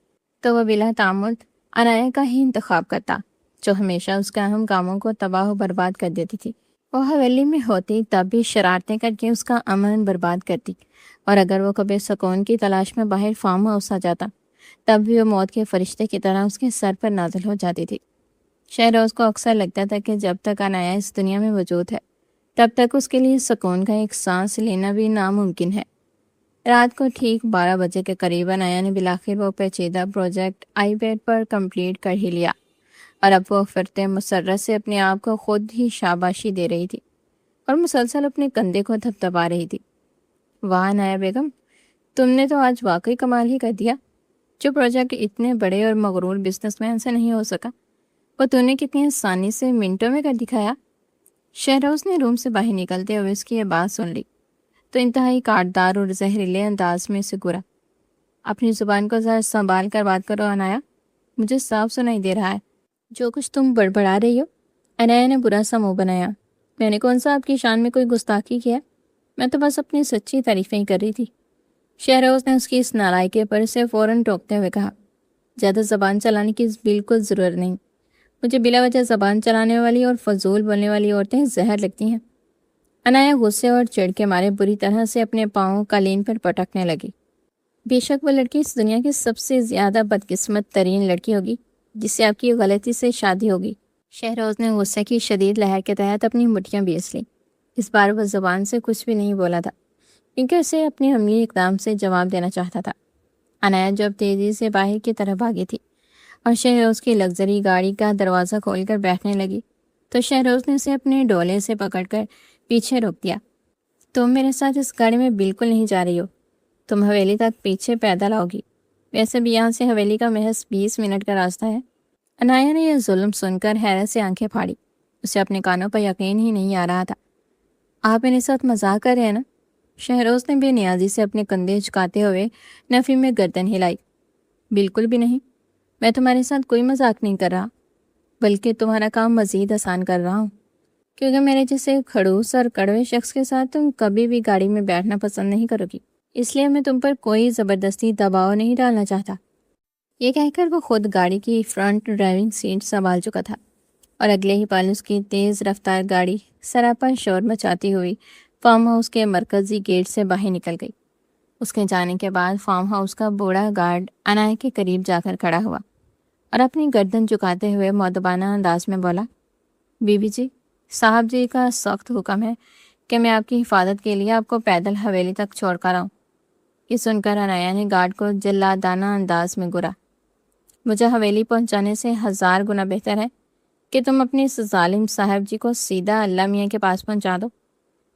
تو وہ بلا تعمد عنایا کا ہی انتخاب کرتا، جو ہمیشہ اس کے اہم کاموں کو تباہ و برباد کر دیتی تھی۔ وہ حویلی میں ہوتی تب بھی شرارتیں کر کے اس کا امن برباد کرتی، اور اگر وہ کبھی سکون کی تلاش میں باہر فارم ہاؤس آ جاتا تب بھی وہ موت کے فرشتے کی طرح اس کے سر پر نازل ہو جاتی تھی۔ شہروز کو اکثر لگتا تھا کہ جب تک عنایا اس دنیا میں موجود ہے تب تک اس کے لیے سکون کا ایک سانس لینا بھی ناممکن ہے۔ رات کو ٹھیک 12 بجے کے قریب عنایا نے بلاخر وہ پیچیدہ پروجیکٹ آئی پیڈ پر کمپلیٹ کر ہی لیا، اور اب وہ فرتے مسرت سے اپنے آپ کو خود ہی شاباشی دے رہی تھی اور مسلسل اپنے کندھے کو تھپتھپا رہی تھی۔ واہ عنایا بیگم، تم نے تو آج واقعی کمال ہی کر دیا۔ جو پروجیکٹ اتنے بڑے اور مغرور بزنس مین سے نہیں ہو سکا وہ تو نے کتنی آسانی سے منٹوں میں کر دکھایا۔ شہروز نے روم سے باہر نکلتے ہوئے اس کی یہ بات سن لی تو انتہائی کاٹدار اور زہریلے انداز میں اسے گرا۔ اپنی زبان کو ذرا سنبھال کر بات کرو عنایا، مجھے صاف سنائی دے رہا ہے جو کچھ تم بڑبڑا رہی ہو۔ عنایا نے برا سا منہ بنایا۔ میں نے کون سا آپ کی شان میں کوئی گستاخی کیا؟ میں تو بس اپنی سچی تعریفیں ہی کر رہی تھی۔ شہروز نے اس کی اس نالائکی پر اسے فوراً ٹوکتے ہوئے کہا، زیادہ زبان چلانے کی بالکل ضرورت نہیں، مجھے بلا وجہ زبان چلانے والی اور فضول بولنے والی عورتیں زہر لگتی ہیں۔ عنایا غصے اور چڑ کے مارے بری طرح سے اپنے پاؤں قالین پر پٹکنے لگی۔ بے شک وہ لڑکی اس دنیا کی سب سے زیادہ بدقسمت ترین لڑکی ہوگی جس سے آپ کی غلطی سے شادی ہوگی۔ شہروز نے غصے کی شدید لہر کے تحت اپنی مٹھیاں بیس لیں۔ اس بار وہ زبان سے کچھ بھی نہیں بولا تھا کیونکہ اسے اپنے عملی اقدام سے جواب دینا چاہتا تھا۔ عنایا جب تیزی سے باہر کی طرف بھاگی تھی اور شہروز کی لگژری گاڑی کا دروازہ کھول کر بیٹھنے لگی تو شہروز نے اسے اپنے ڈولے سے پکڑ کر پیچھے روک دیا۔ تم میرے ساتھ اس گاڑی میں بالکل نہیں جا رہی ہو، تم حویلی تک پیچھے پیدل آؤ گی، ویسے بھی یہاں سے حویلی کا محض 20 منٹ کا راستہ ہے۔ عنایا نے یہ ظلم سن کر حیرت سے آنکھیں پھاڑی۔ اسے اپنے کانوں پر یقین ہی نہیں آ رہا تھا۔ آپ میرے ساتھ مذاق کر رہے ہیں نا؟ شہروز نے بے نیازی سے اپنے کندھے جھکاتے ہوئے نفی میں گردن ہلائی۔ بالکل بھی نہیں، میں تمہارے ساتھ کوئی مذاق نہیں کر رہا، بلکہ تمہارا کام مزید آسان کر رہا ہوں، کیونکہ میرے جیسے کھڑوس اور کڑوے شخص کے ساتھ تم کبھی بھی گاڑی میں بیٹھنا پسند نہیں کرو گی۔ اس لیے میں تم پر کوئی زبردستی دباؤ نہیں ڈالنا چاہتا۔ یہ کہہ کر وہ خود گاڑی کی فرنٹ ڈرائیونگ سیٹ سنبھال چکا تھا اور اگلے ہی پل اس کی تیز رفتار گاڑی سراپا شور مچاتی ہوئی فارم ہاؤس کے مرکزی گیٹ سے باہر نکل گئی۔ اس کے جانے کے بعد فارم ہاؤس کا بوڑھا گارڈ عنایہ کے قریب جا کر کھڑا ہوا اور اپنی گردن جھکاتے ہوئے مؤدبانہ انداز میں بولا، بی بی جی، صاحب جی کا سخت حکم ہے کہ میں آپ کی حفاظت کے لیے آپ کو پیدل حویلی تک چھوڑ کر آؤں۔ یہ سن کر عنایہ نے گارڈ کو جلادانہ انداز میں گرا، مجھے حویلی پہنچانے سے 1000 گنا بہتر ہے کہ تم اپنے اس ظالم صاحب جی کو سیدھا اللہ میاں کے پاس پہنچا دو،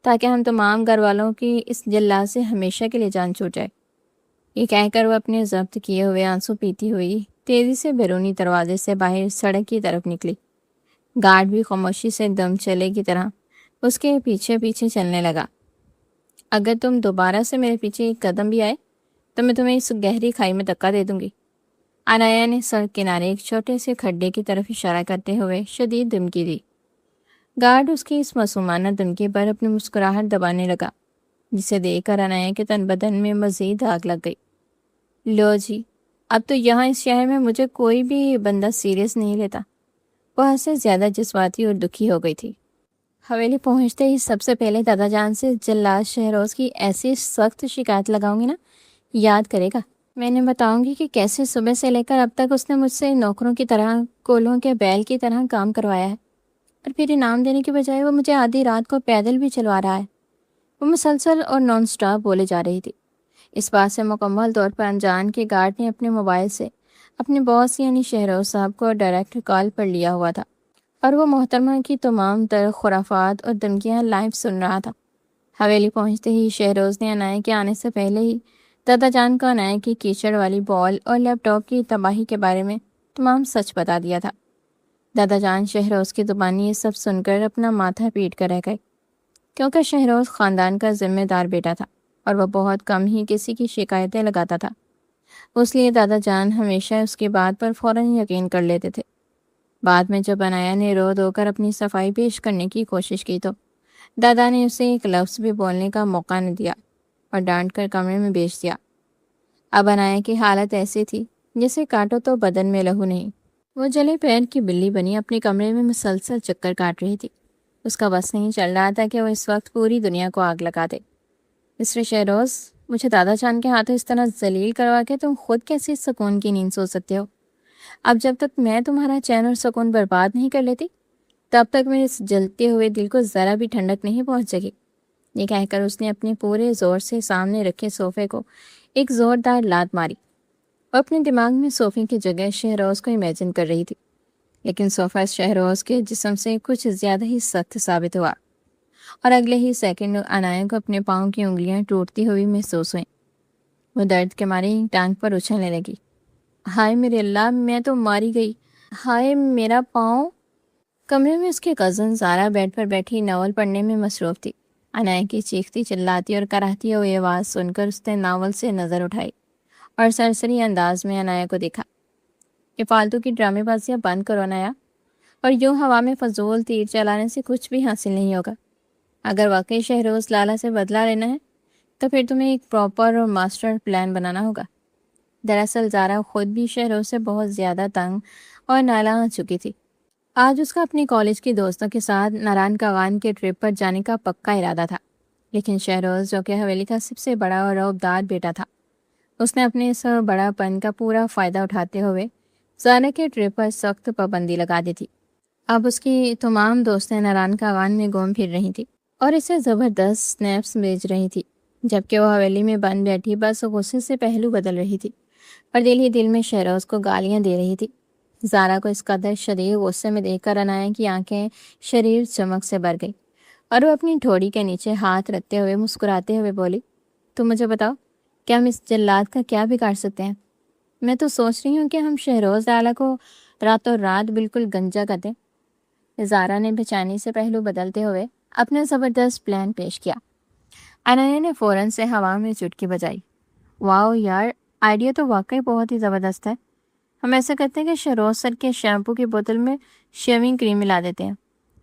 تاکہ ہم تمام گھر والوں کی اس جلاد سے ہمیشہ کے لیے جان چھوٹ جائے۔ یہ کہہ کر وہ اپنے ضبط کیے ہوئے آنسو پیتی ہوئی تیزی سے بیرونی دروازے سے باہر سڑک کی طرف نکلی۔ گارڈ بھی خاموشی سے دم چلے کی طرح اس کے پیچھے پیچھے چلنے لگا۔ اگر تم دوبارہ سے میرے پیچھے ایک قدم بھی آئے تو میں تمہیں اس گہری کھائی میں دھکا دے دوں گی۔ عنایہ نے سڑک کنارے ایک چھوٹے سے کھڈے کی طرف اشارہ کرتے ہوئے شدید دھمکی دی۔ گارڈ اس کی اس معصومانہ دھمکی پر اپنی مسکراہٹ دبانے لگا، جسے دیکھ کر عنایہ کے تن بدن میں مزید آگ لگ گئی۔ لو جی، اب تو یہاں اس شہر میں مجھے کوئی بھی بندہ سیریس نہیں لیتا۔ وہ حد سے زیادہ جذباتی اور دکھی ہو گئی تھی۔ حویلی پہنچتے ہی سب سے پہلے دادا جان سے جلاد شہروز کی ایسی سخت شکایت لگاؤں گی نا، یاد کرے گا۔ میں نے بتاؤں گی کہ کیسے صبح سے لے کر اب تک اس نے مجھ سے نوکروں کی طرح، کولوں کے بیل کی طرح کام کروایا ہے، اور پھر انعام دینے کے بجائے وہ مجھے آدھی رات کو پیدل بھی چلوا رہا ہے۔ وہ مسلسل اور نان سٹاپ بولے جا رہی تھی۔ اس بات سے مکمل طور پر انجان کہ گارڈ نے اپنے موبائل سے اپنے باس یعنی شہروز صاحب کو ڈائریکٹ کال پر لیا ہوا تھا، اور وہ محترمہ کی تمام تر خرافات اور دھمکیاں لائیو سن رہا تھا۔ حویلی پہنچتے ہی شہروز نے عنایہ کے آنے سے پہلے ہی دادا جان کو عنایہ کی کیچڑ والی بال اور لیپ ٹاپ کی تباہی کے بارے میں تمام سچ بتا دیا تھا۔ دادا جان شہروز کی زبانی یہ سب سن کر اپنا ماتھا پیٹ کر رہ گئے، کیونکہ شہروز خاندان کا ذمہ دار بیٹا تھا اور وہ بہت کم ہی کسی کی شکایتیں لگاتا تھا۔ اس لیے دادا جان ہمیشہ اس کی بات پر فوراً یقین کر لیتے تھے۔ بعد میں جب عنایہ نے رو دھو کر اپنی صفائی پیش کرنے کی کوشش کی تو دادا نے اسے ایک لفظ بھی بولنے کا موقع نہ دیا اور ڈانٹ کر کمرے میں بھیج دیا۔ اب عنایہ کی حالت ایسی تھی جیسے کاٹو تو بدن میں لہو نہیں۔ وہ جلے پیر کی بلی بنی اپنے کمرے میں مسلسل چکر کاٹ رہی تھی۔ اس کا بس نہیں چل رہا تھا کہ وہ اس وقت پوری دنیا کو آگ لگا دے۔ مسٹر شہروز، مجھے دادا جان کے ہاتھوں اس طرح ذلیل کروا کے تم خود کیسے سکون کی نیند سو سکتے ہو؟ اب جب تک میں تمہارا چین اور سکون برباد نہیں کر لیتی، تب تک میرے اس جلتے ہوئے دل کو ذرا بھی ٹھنڈک نہیں پہنچ سکی۔ یہ کہہ کر اس نے اپنے پورے زور سے سامنے رکھے صوفے کو ایک زوردار لات ماری اور اپنے دماغ میں صوفے کی جگہ شہروز کو امیجن کر رہی تھی، لیکن صوفہ شہروز کے جسم سے کچھ زیادہ ہی سخت ثابت ہوا اور اگلے ہی سیکنڈ عنایہ کو اپنے پاؤں کی انگلیاں ٹوٹتی ہوئی محسوس ہوئیں۔ وہ درد کے مارے ٹانگ پر اچھلنے لگی۔ ہائے میرے اللہ، میں تو ماری گئی، ہائے میرا پاؤں۔ کمرے میں اس کی کزن زارا بیڈ پر بیٹھی ناول پڑھنے میں مصروف تھی۔ عنایہ کی چیختی چلاتی اور کراہتی ہوئی آواز سن کر اس نے ناول سے نظر اٹھائی اور سرسری انداز میں عنایہ کو دیکھا۔ یہ فالتو کی ڈرامے بازیاں بند کرو عنایہ، اور یوں ہوا میں فضول تیر چلانے سے کچھ بھی حاصل نہیں ہوگا۔ اگر واقعی شہروز لالا سے بدلہ لینا ہے تو پھر تمہیں ایک پراپر اور ماسٹر پلان بنانا ہوگا۔ دراصل زارا خود بھی شہروز سے بہت زیادہ تنگ اور نالاں آ چکی تھی۔ آج اس کا اپنی کالج کی دوستوں کے ساتھ ناران کاغان کے ٹرپ پر جانے کا پکا ارادہ تھا، لیکن شہروز جو کہ حویلی کا سب سے بڑا اور روبدار بیٹا تھا، اس نے اپنے اس بڑا پن کا پورا فائدہ اٹھاتے ہوئے زارا کے ٹرپ پر سخت پابندی لگا دی تھی۔ اب اس کی تمام دوستیں ناران کاغان میں گھوم پھر رہی تھیں اور اسے زبردست سنیپس بھیج رہی تھی، جبکہ وہ حویلی میں بند بیٹھی بس غصے سے پہلو بدل رہی تھی اور دل ہی دل میں شہروز کو گالیاں دے رہی تھی۔ زارا کو اس قدر شدید غصے میں دیکھ کر عنایہ کی آنکھیں شریر چمک سے بھر گئی اور وہ اپنی ٹھوڑی کے نیچے ہاتھ رکھتے ہوئے مسکراتے ہوئے بولی، تم مجھے بتاؤ کہ ہم اس جلاد کا کیا بگاڑ سکتے ہیں؟ میں تو سوچ رہی ہوں کہ ہم شہروز لالا کو راتوں رات بالکل گنجا کر دیں۔ زارا نے بے چینی سے پہلو بدلتے ہوئے اپنا زبردست پلان پیش کیا۔ عنایہ نے فوراً سے ہوا میں چٹکی بجائی۔ واو یار، آئیڈیا تو واقعی بہت ہی زبردست ہے۔ ہم ایسا کرتے ہیں کہ شہروز سر کے شیمپو کی بوتل میں شیونگ کریم ملا دیتے ہیں۔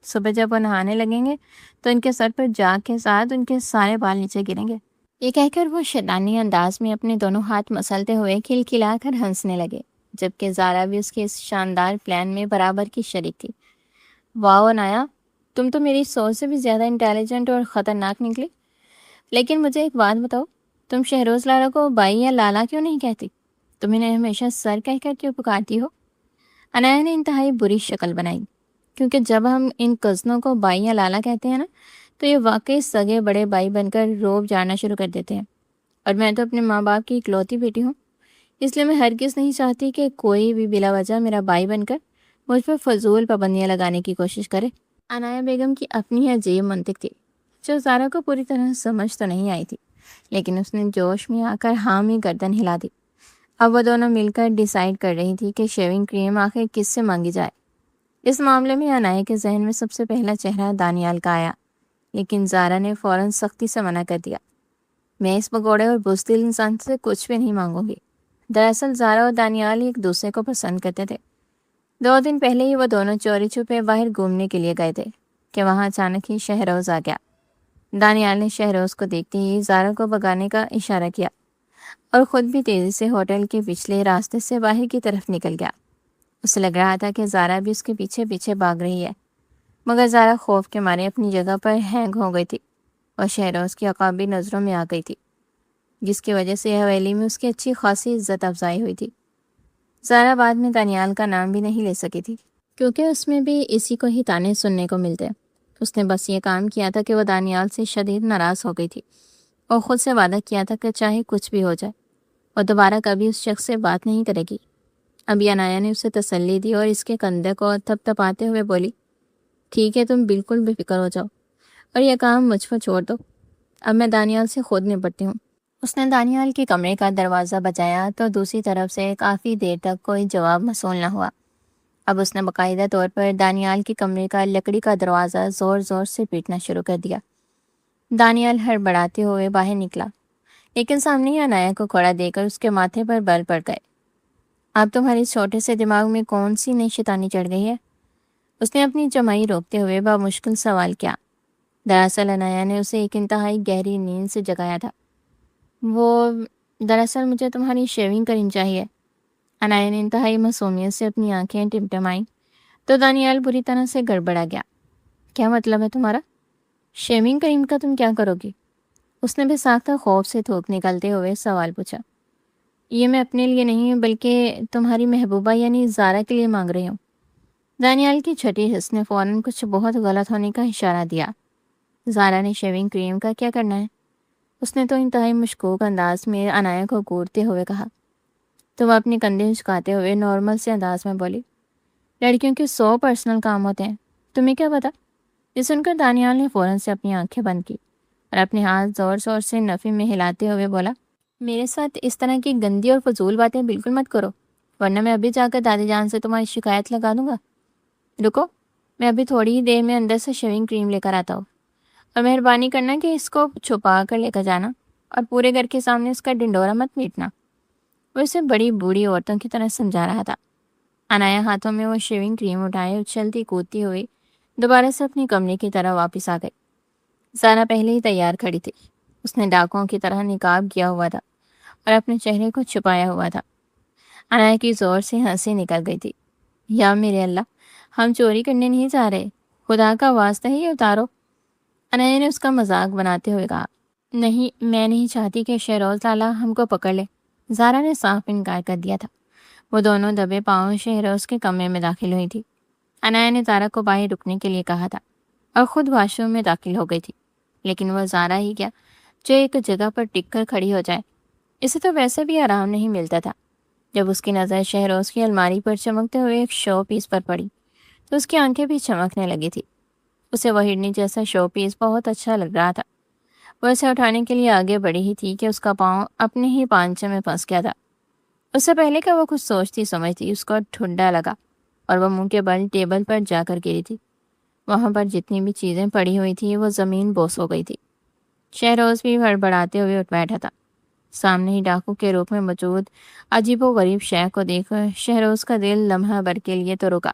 صبح جب وہ نہانے لگیں گے تو ان کے سر پر جاگ کے ساتھ ان کے سارے بال نیچے گریں گے۔ یہ کہہ کر وہ شیطانی انداز میں اپنے دونوں ہاتھ مسلتے ہوئے کھلکھلا کر ہنسنے لگے، جبکہ زارا بھی اس کے اس شاندار پلان میں برابر کی شریک تھی۔ واو انایا، تم تو میری سوچ سے بھی زیادہ انٹیلیجنٹ اور خطرناک نکلی۔ لیکن مجھے ایک بات بتاؤ، تم شہروز لارا کو بائی یا لالا کیوں نہیں کہتی؟ تم انہیں ہمیشہ سر کہہ کر کیوں پکارتی ہو؟ انایا نے انتہائی بری شکل بنائی، کیونکہ جب ہم ان کزنوں کو بائی یا لالا کہتے ہیں نا، تو یہ واقعی سگے بڑے بھائی بن کر روب جانا شروع کر دیتے ہیں، اور میں تو اپنے ماں باپ کی اکلوتی بیٹی ہوں، اس لیے میں ہرگز نہیں چاہتی کہ کوئی بھی بلا وجہ میرا بھائی بن کر مجھ پر فضول پابندیاں لگانے کی کوشش کرے۔ عنایہ بیگم کی اپنی عجیب منطق تھی، جو زارا کو پوری طرح سمجھ تو نہیں آئی تھی، لیکن اس نے جوش میں آ کر حامی گردن ہلا دی۔ اب وہ دونوں مل کر ڈیسائیڈ کر رہی تھی کہ شیونگ کریم آخر کس سے مانگی جائے۔ اس معاملے میں عنایہ کے ذہن میں سب سے پہلا چہرہ دانیال کا آیا، لیکن زارا نے فوراً سختی سے منع کر دیا۔ میں اس بگوڑے اور بزدل انسان سے کچھ بھی نہیں مانگوں گی۔ دراصل زارا اور دانیال ایک دوسرے کو پسند کرتے تھے۔ 2 دن پہلے ہی وہ دونوں چوری چھپے باہر گھومنے کے لیے گئے تھے کہ وہاں اچانک ہی شہروز آ گیا۔ دانیال نے شہروز کو دیکھتے ہی زارا کو بھگانے کا اشارہ کیا اور خود بھی تیزی سے ہوٹل کے پچھلے راستے سے باہر کی طرف نکل گیا۔ اسے لگ رہا تھا کہ زارا بھی اس کے پیچھے پیچھے بھاگ رہی ہے، مگر زارا خوف کے مارے اپنی جگہ پر ہینگ ہو گئی تھی اور شہروز کی عقابی نظروں میں آ گئی تھی، جس کی وجہ سے حویلی میں اس کی اچھی خاصی عزت افزائی ہوئی تھی۔ زارا بعد میں دانیال کا نام بھی نہیں لے سکی تھی، کیونکہ اس میں بھی اسی کو ہی تانے سننے کو ملتے۔ اس نے بس یہ کام کیا تھا کہ وہ دانیال سے شدید ناراض ہو گئی تھی اور خود سے وعدہ کیا تھا کہ چاہے کچھ بھی ہو جائے اور دوبارہ کبھی اس شخص سے بات نہیں کرے گی۔ ابھی عنایہ نے اسے تسلی دی اور اس کے کندھے کو تھپ تھپاتے ہوئے بولی، ٹھیک ہے، تم بالکل بے فکر ہو جاؤ اور یہ کام مجھ پر چھوڑ دو، اب میں دانیال سے خود نپٹتی ہوں۔ اس نے دانیال کے کمرے کا دروازہ بجایا تو دوسری طرف سے کافی دیر تک کوئی جواب موصول نہ ہوا۔ اب اس نے باقاعدہ طور پر دانیال کے کمرے کا لکڑی کا دروازہ زور زور سے پیٹنا شروع کر دیا۔ دانیال ہڑبڑاتے ہوئے باہر نکلا، لیکن سامنے ہی عنایہ کو کھڑا دے کر اس کے ماتھے پر بل پڑ گئے۔ اب تمہارے چھوٹے سے دماغ میں کون سی نئی شیطانی چڑھ گئی ہے؟ اس نے اپنی جمائی روکتے ہوئے بمشکل سوال کیا۔ دراصل عنایہ نے اسے ایک انتہائی گہری نیند سے جگایا تھا۔ دراصل مجھے تمہاری شیونگ کریم چاہیے۔ عنایہ نے انتہائی معصومیت سے اپنی آنکھیں ٹمٹمائیں تو دانیال بری طرح سے گڑبڑا گیا۔ کیا مطلب ہے تمہارا؟ شیونگ کریم کا تم کیا کرو گی؟ اس نے بے ساختہ خوف سے تھوک نکلتے ہوئے سوال پوچھا۔ یہ میں اپنے لیے نہیں بلکہ تمہاری محبوبہ یعنی زارا کے لیے مانگ رہی ہوں۔ دانیال کی چھٹی حس نے فوراً کچھ بہت غلط ہونے کا اشارہ دیا۔ زارا نے شیونگ کریم کا کیا کرنا ہے؟ اس نے تو انتہائی مشکوک انداز میں عنایہ کو گھورتے ہوئے کہا۔ تو وہ اپنے کندھے جھکاتے ہوئے نارمل سے انداز میں بولی، لڑکیوں کے 100 پرسنل کام ہوتے ہیں، تمہیں کیا پتا؟ یہ سن کر دانیال نے فوراً سے اپنی آنکھیں بند کی اور اپنے ہاتھ زور زور سے نفی میں ہلاتے ہوئے بولا، میرے ساتھ اس طرح کی گندی اور فضول باتیں بالکل مت کرو، ورنہ میں ابھی جا کر دادی جان سے تمہاری شکایت لگا دوں گا۔ رکو، میں ابھی تھوڑی ہی دیر میں اندر سے شیونگ کریم لے کر آتا ہوں، اور مہربانی کرنا کہ اس کو چھپا کر لے کر جانا اور پورے گھر کے سامنے اس کا ڈنڈورا مت پیٹنا۔ وہ اسے بڑی بوڑھی عورتوں کی طرح سمجھا رہا تھا۔ عنایہ ہاتھوں میں وہ شیونگ کریم اٹھائے اچھلتی کودتی ہوئی دوبارہ سے اپنے کمرے کی طرح واپس آ گئی۔ زارا پہلے ہی تیار کھڑی تھی۔ اس نے ڈاکوؤں کی طرح نقاب کیا ہوا تھا اور اپنے چہرے کو چھپایا ہوا تھا۔ عنایہ کی زور سے ہنسی نکل گئی تھی۔ یا میرے اللہ، ہم چوری کرنے نہیں جا رہے، خدا کا واسطہ ہی اتارو۔ عنایہ نے اس کا مذاق بناتے ہوئے کہا، نہیں، میں نہیں چاہتی کہ شہروز لالا ہم کو پکڑ لے۔ زارا نے صاف انکار کر دیا تھا۔ وہ دونوں دبے پاؤں شہروز کے کمرے میں داخل ہوئی تھی۔ عنایہ نے زارا کو باہر رکنے کے لیے کہا تھا اور خود واش روم میں داخل ہو گئی تھی، لیکن وہ زارا ہی کیا جو ایک جگہ پر ٹک کر کھڑی ہو جائے۔ اسے تو ویسے بھی آرام نہیں ملتا تھا۔ جب اس کی نظر شہروز کی الماری پر چمکتے ہوئے ایک شو پیس پر پڑی تو اس کی آنکھیں بھی چمکنے لگی تھی۔ اسے وہ ہرنی جیسا شو پیس بہت اچھا لگ رہا تھا۔ وہ اسے اٹھانے کے لیے آگے بڑھی ہی تھی کہ اس کا پاؤں اپنے ہی پانچے میں پھنس گیا تھا۔ اس سے پہلے کہ وہ کچھ سوچتی سمجھتی اس کو ٹھنڈا لگا اور وہ منہ کے بل ٹیبل پر جا کر گری تھی۔ وہاں پر جتنی بھی چیزیں پڑی ہوئی تھیں وہ زمین بوس ہو گئی تھی۔ شہروز بھی ہڑبڑاتے ہوئے اٹھ بیٹھا تھا۔ سامنے ہی ڈاکو کے روپ میں موجود عجیب و غریب شے کو دیکھ کر شہروز کا دل لمحہ بھر کے لیے تو رکا،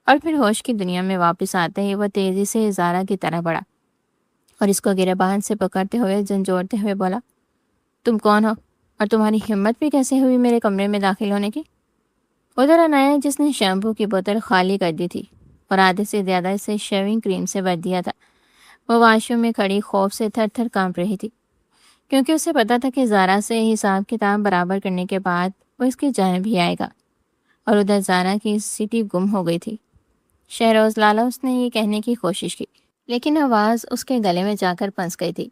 اور پھر ہوش کی دنیا میں واپس آتے ہی وہ تیزی سے زارا کی طرح بڑھا اور اس کو گربان سے پکڑتے ہوئے جھنجھوڑتے ہوئے بولا، تم کون ہو اور تمہاری ہمت بھی کیسے ہوئی میرے کمرے میں داخل ہونے کی؟ ادھر عنایا جس نے شیمپو کی بوتل خالی کر دی تھی اور آدھے سے زیادہ اسے شیونگ کریم سے بھر دیا تھا، وہ واش روم میں کھڑی خوف سے تھر تھر کانپ رہی تھی، کیونکہ اسے پتا تھا کہ زارا سے حساب کتاب برابر کرنے کے بعد وہ اس کی جانب ہی آئے گا۔ اور ادھر زارا کی سٹی گم ہو گئی تھی۔ شہروز لالا اس نے یہ کہنے کی کوشش کی، لیکن آواز اس کے گلے میں جا کر پھنس گئی تھی۔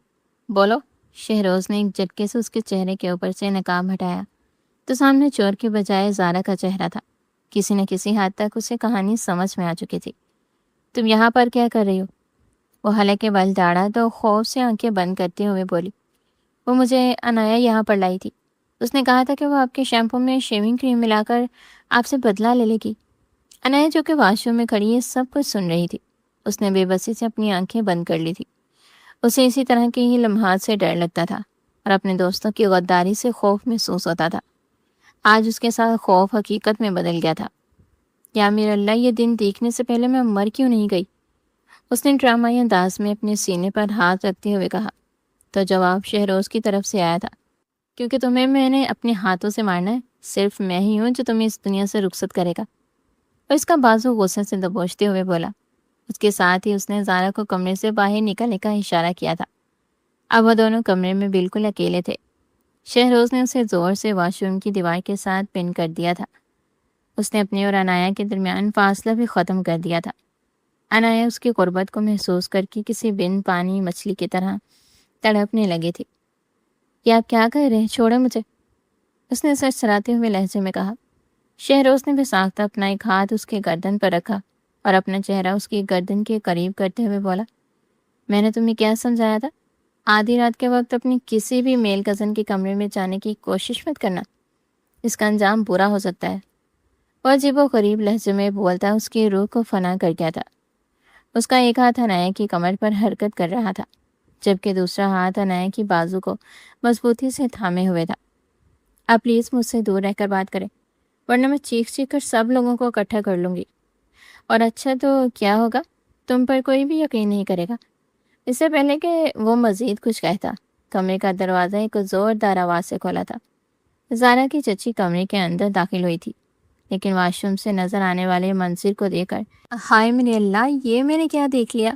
بولو۔ شہروز نے ایک جھٹکے سے اس کے چہرے کے اوپر سے نقاب ہٹایا تو سامنے چور کے بجائے زارا کا چہرہ تھا۔ کسی نہ کسی حد تک اسے کہانی سمجھ میں آ چکی تھی۔ تم یہاں پر کیا کر رہی ہو؟ وہ حلقے بل داڑا تو خوف سے آنکھیں بند کرتے ہوئے بولی، وہ مجھے عنایا یہاں پر لائی تھی، اس نے کہا تھا کہ وہ آپ کے شیمپو میں شیونگ کریم ملا کر آپ سے بدلہ لے گی۔ عنایا جو کہ واش روم میں کھڑی ہے سب کچھ سن رہی تھی، اس نے بے بسی سے اپنی آنکھیں بند کر لی تھی۔ اسے اسی طرح کے ہی لمحات سے ڈر لگتا تھا اور اپنے دوستوں کی غداری سے خوف محسوس ہوتا تھا۔ آج اس کے ساتھ خوف حقیقت میں بدل گیا تھا۔ یا میرا اللہ، یہ دن دیکھنے سے پہلے میں مر کیوں نہیں گئی؟ اس نے ڈرامائی انداز میں اپنے سینے پر ہاتھ رکھتے ہوئے کہا، تو جواب شہروز کی طرف سے آیا تھا، کیونکہ تمہیں میں نے اپنے ہاتھوں سے مارنا ہے، صرف میں ہی ہوں جو تمہیں اس دنیا سے رخصت کرے گا۔ اور اس کا بازو غصے سے دبوچتے ہوئے بولا۔ اس کے ساتھ ہی اس نے زارا کو کمرے سے باہر نکلنے کا اشارہ کیا تھا۔ اب وہ دونوں کمرے میں بالکل اکیلے تھے۔ شہروز نے اسے زور سے واش روم کی دیوار کے ساتھ پن کر دیا تھا۔ اس نے اپنے اور عنایا کے درمیان فاصلہ بھی ختم کر دیا تھا۔ عنایا اس کی قربت کو محسوس کر کے کسی بن پانی مچھلی کی طرح تڑپنے لگی تھی۔ یہ آپ کیا کر رہے ہیں؟ چھوڑے مجھے، اس نے سر چراتے ہوئے لہجے میں کہا۔ شہروز نے بے ساختہ اپنا ایک ہاتھ اس کے گردن پر رکھا اور اپنا چہرہ اس کی گردن کے قریب کرتے ہوئے بولا، میں نے تمہیں کیا سمجھایا تھا؟ آدھی رات کے وقت اپنی کسی بھی میل کزن کے کمرے میں جانے کی کوشش مت کرنا، اس کا انجام برا ہو سکتا ہے۔ وہ عجیب و غریب لہجے میں بولتا اس کی روح کو فنا کر گیا تھا۔ اس کا ایک ہاتھ عنایا کی کمر پر حرکت کر رہا تھا، جبکہ دوسرا ہاتھ عنایا کی بازو کو مضبوطی سے تھامے ہوئے تھا۔ آپ پلیز مجھ سے دور رہ کر بات کریں، ورنہ میں چیخ چیخ کر سب لوگوں کو اکٹھا کر لوں گی، اور اچھا تو کیا ہوگا، تم پر کوئی بھی یقین نہیں کرے گا۔ اس سے پہلے کہ وہ مزید کچھ کہتا، کمرے کا دروازہ ایک زوردار آواز سے کھولا تھا۔ زارا کی چچی کمرے کے اندر داخل ہوئی تھی، لیکن واش روم سے نظر آنے والے منظر کو دیکھ کر ہائے میرے اللہ، یہ میں نے کیا دیکھ لیا،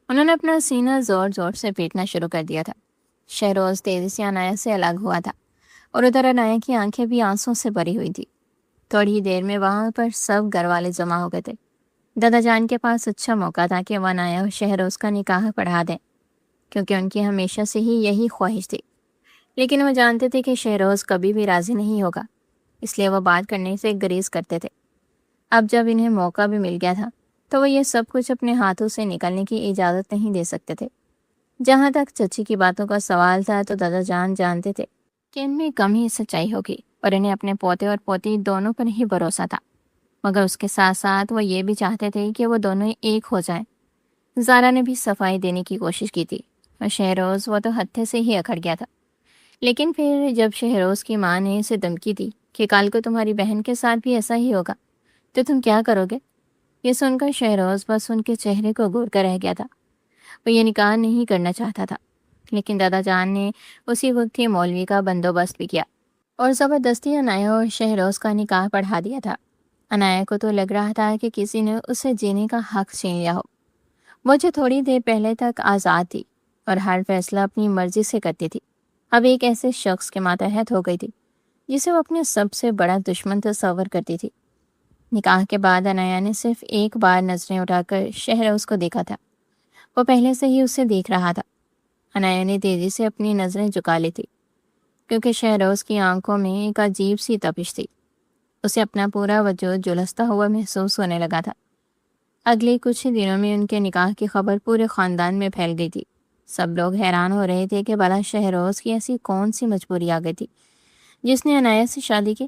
انہوں نے اپنا سینہ زور زور سے پیٹنا شروع کر دیا تھا۔ شہروز تیزی سے عنایا سے الگ ہوا تھا اور ادھر عنایا کی آنکھیں بھی آنسوں سے بھری ہوئی تھی۔ تھوڑی دیر میں وہاں پر سب گھر والے جمع ہو گئے تھے۔ دادا جان کے پاس اچھا موقع تھا کہ وہ عنایا اور شہروز کا نکاح پڑھا دیں، کیونکہ ان کی ہمیشہ سے ہی یہی خواہش تھی، لیکن وہ جانتے تھے کہ شہروز کبھی بھی راضی نہیں ہوگا، اس لیے وہ بات کرنے سے گریز کرتے تھے۔ اب جب انہیں موقع بھی مل گیا تھا تو وہ یہ سب کچھ اپنے ہاتھوں سے نکلنے کی اجازت نہیں دے سکتے تھے۔ جہاں تک چچی کی باتوں کا سوال تھا تو دادا جان جانتے تھے کہ ان میں کم ہی سچائی ہوگی اور انہیں اپنے پوتے اور پوتی دونوں پر ہی بھروسہ تھا، مگر اس کے ساتھ ساتھ وہ یہ بھی چاہتے تھے کہ وہ دونوں ایک ہو جائیں۔ زارا نے بھی صفائی دینے کی کوشش کی تھی اور شہروز وہ تو ہتھے سے ہی اکھڑ گیا تھا، لیکن پھر جب شہروز کی ماں نے اسے دھمکی دی کہ کل کو تمہاری بہن کے ساتھ بھی ایسا ہی ہوگا تو تم کیا کرو گے، یہ سن کر شہروز بس ان کے چہرے کو گھور کر رہ گیا تھا۔ وہ یہ نکاح نہیں کرنا چاہتا تھا، لیکن دادا جان نے اسی وقت ہی مولوی کا بندوبست بھی کیا اور زبردستی عنایا اور شہروز کا نکاح پڑھا دیا تھا۔ عنایا کو تو لگ رہا تھا کہ کسی نے اسے جینے کا حق چھین لیا ہو۔ وہ جو تھوڑی دیر پہلے تک آزاد تھی اور ہر فیصلہ اپنی مرضی سے کرتی تھی، اب ایک ایسے شخص کے ماتحت ہو گئی تھی جسے وہ اپنے سب سے بڑا دشمن تصور کرتی تھی۔ نکاح کے بعد عنایا نے صرف ایک بار نظریں اٹھا کر شہروز کو دیکھا تھا، وہ پہلے سے ہی اسے دیکھ رہا تھا۔ عنایا نے تیزی سے اپنی نظریں جھکا لی تھی، کیونکہ شہروز کی آنکھوں میں ایک عجیب سی تپش تھی۔ اسے اپنا پورا وجود جھلستا ہوا محسوس ہونے لگا تھا۔ اگلے کچھ ہی دنوں میں ان کے نکاح کی خبر پورے خاندان میں پھیل گئی تھی۔ سب لوگ حیران ہو رہے تھے کہ بھلا شہروز کی ایسی کون سی مجبوری آ گئی تھی جس نے عنایا سے شادی کی۔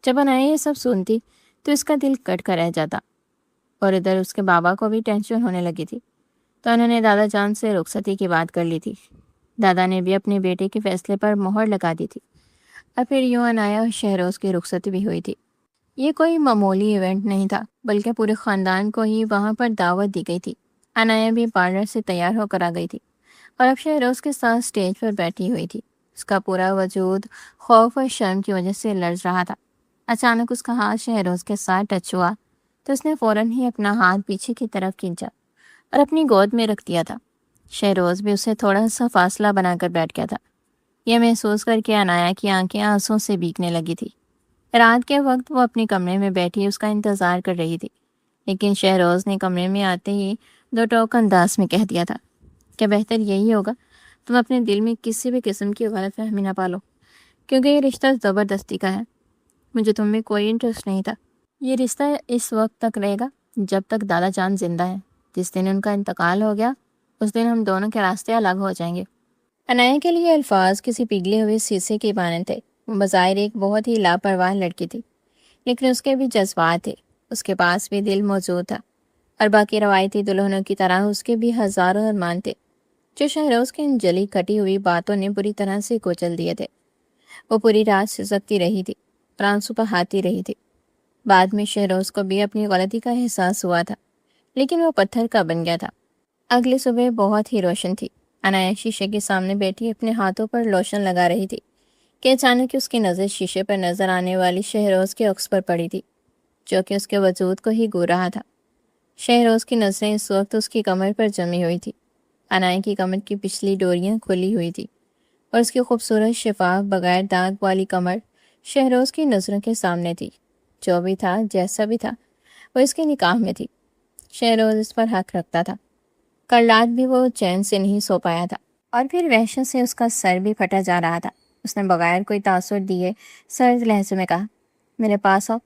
جب عنایا یہ سب سنتی تو اس کا دل کٹ کر رہ جاتا، اور ادھر اس کے بابا کو بھی ٹینشن ہونے لگی تھی، تو انہوں نے دادا جان سے رخصتی کی بات کر لی تھی۔ دادا نے بھی اپنے بیٹے کے فیصلے پر مہر لگا دی تھی، اور پھر یوں عنایا اور شہروز کی رخصتی بھی ہوئی تھی۔ یہ کوئی معمولی ایونٹ نہیں تھا، بلکہ پورے خاندان کو ہی وہاں پر دعوت دی گئی تھی۔ عنایا بھی پارلر سے تیار ہو کر آ گئی تھی اور اب شہروز کے ساتھ سٹیج پر بیٹھی ہوئی تھی۔ اس کا پورا وجود خوف اور شرم کی وجہ سے لرز رہا تھا۔ اچانک اس کا ہاتھ شہروز کے ساتھ ٹچ ہوا تو اس نے فوراً ہی اپنا ہاتھ پیچھے کی طرف کھینچا اور اپنی گود میں رکھ دیا تھا۔ شہروز بھی اسے تھوڑا سا فاصلہ بنا کر بیٹھ گیا تھا۔ یہ محسوس کر کے عنایا کی آنکھیں آنسوں سے بھیگنے لگی تھی۔ رات کے وقت وہ اپنے کمرے میں بیٹھی اس کا انتظار کر رہی تھی، لیکن شہروز نے کمرے میں آتے ہی دو ٹوک انداز میں کہہ دیا تھا کہ بہتر یہی ہوگا تم اپنے دل میں کسی بھی قسم کی غلط فہمی نہ پالو، کیونکہ یہ رشتہ زبردستی کا ہے۔ مجھے تم میں کوئی انٹرسٹ نہیں تھا۔ یہ رشتہ اس وقت تک رہے گا جب تک دادا جان زندہ ہیں۔ جس دن ان کا انتقال ہو گیا اس دن ہم دونوں کے راستے الگ ہو جائیں گے۔ عنایا کے لیے الفاظ کسی پگھلے ہوئے شیشے کی مانند تھے۔ وہ بظاہر ایک بہت ہی لاپرواہ لڑکی تھی، لیکن اس کے بھی جذبات تھے، اس کے پاس بھی دل موجود تھا، اور باقی روایتی دلہنوں کی طرح اس کے بھی ہزاروں ارمان تھے جو شہروز کی ان جلی کٹی ہوئی باتوں نے بری طرح سے کچل دیے تھے۔ وہ پوری رات سسکتی رہی تھی اور آنسو بہاتی رہی تھی۔ بعد میں شہروز کو بھی اپنی غلطی کا احساس ہوا تھا، لیکن وہ پتھر کا بن گیا تھا۔ اگلی صبح بہت ہی روشن تھی۔ عنایا شیشے کے سامنے بیٹھی اپنے ہاتھوں پر لوشن لگا رہی تھی کہ اچانک اس کی نظر شیشے پر نظر آنے والی شہروز کے عکس پر پڑی تھی، جو کہ اس کے وجود کو ہی گو رہا تھا۔ شہروز کی نظریں اس وقت اس کی کمر پر جمی ہوئی تھی۔ عنایا کی کمر کی پچھلی ڈوریاں کھلی ہوئی تھی اور اس کی خوبصورت شفاف بغیر داغ والی کمر شہروز کی نظروں کے سامنے تھی۔ جو بھی تھا، جیسا بھی تھا، وہ اس کے نکاح میں تھی۔ شہروز اس پر حق رکھتا تھا۔ کل رات بھی وہ چین سے نہیں سو پایا تھا، اور پھر وحشت سے اس کا سر بھی پھٹا جا رہا تھا۔ اس نے بغیر کوئی تاثر دیے سرد لہجے میں کہا، میرے پاس آؤ۔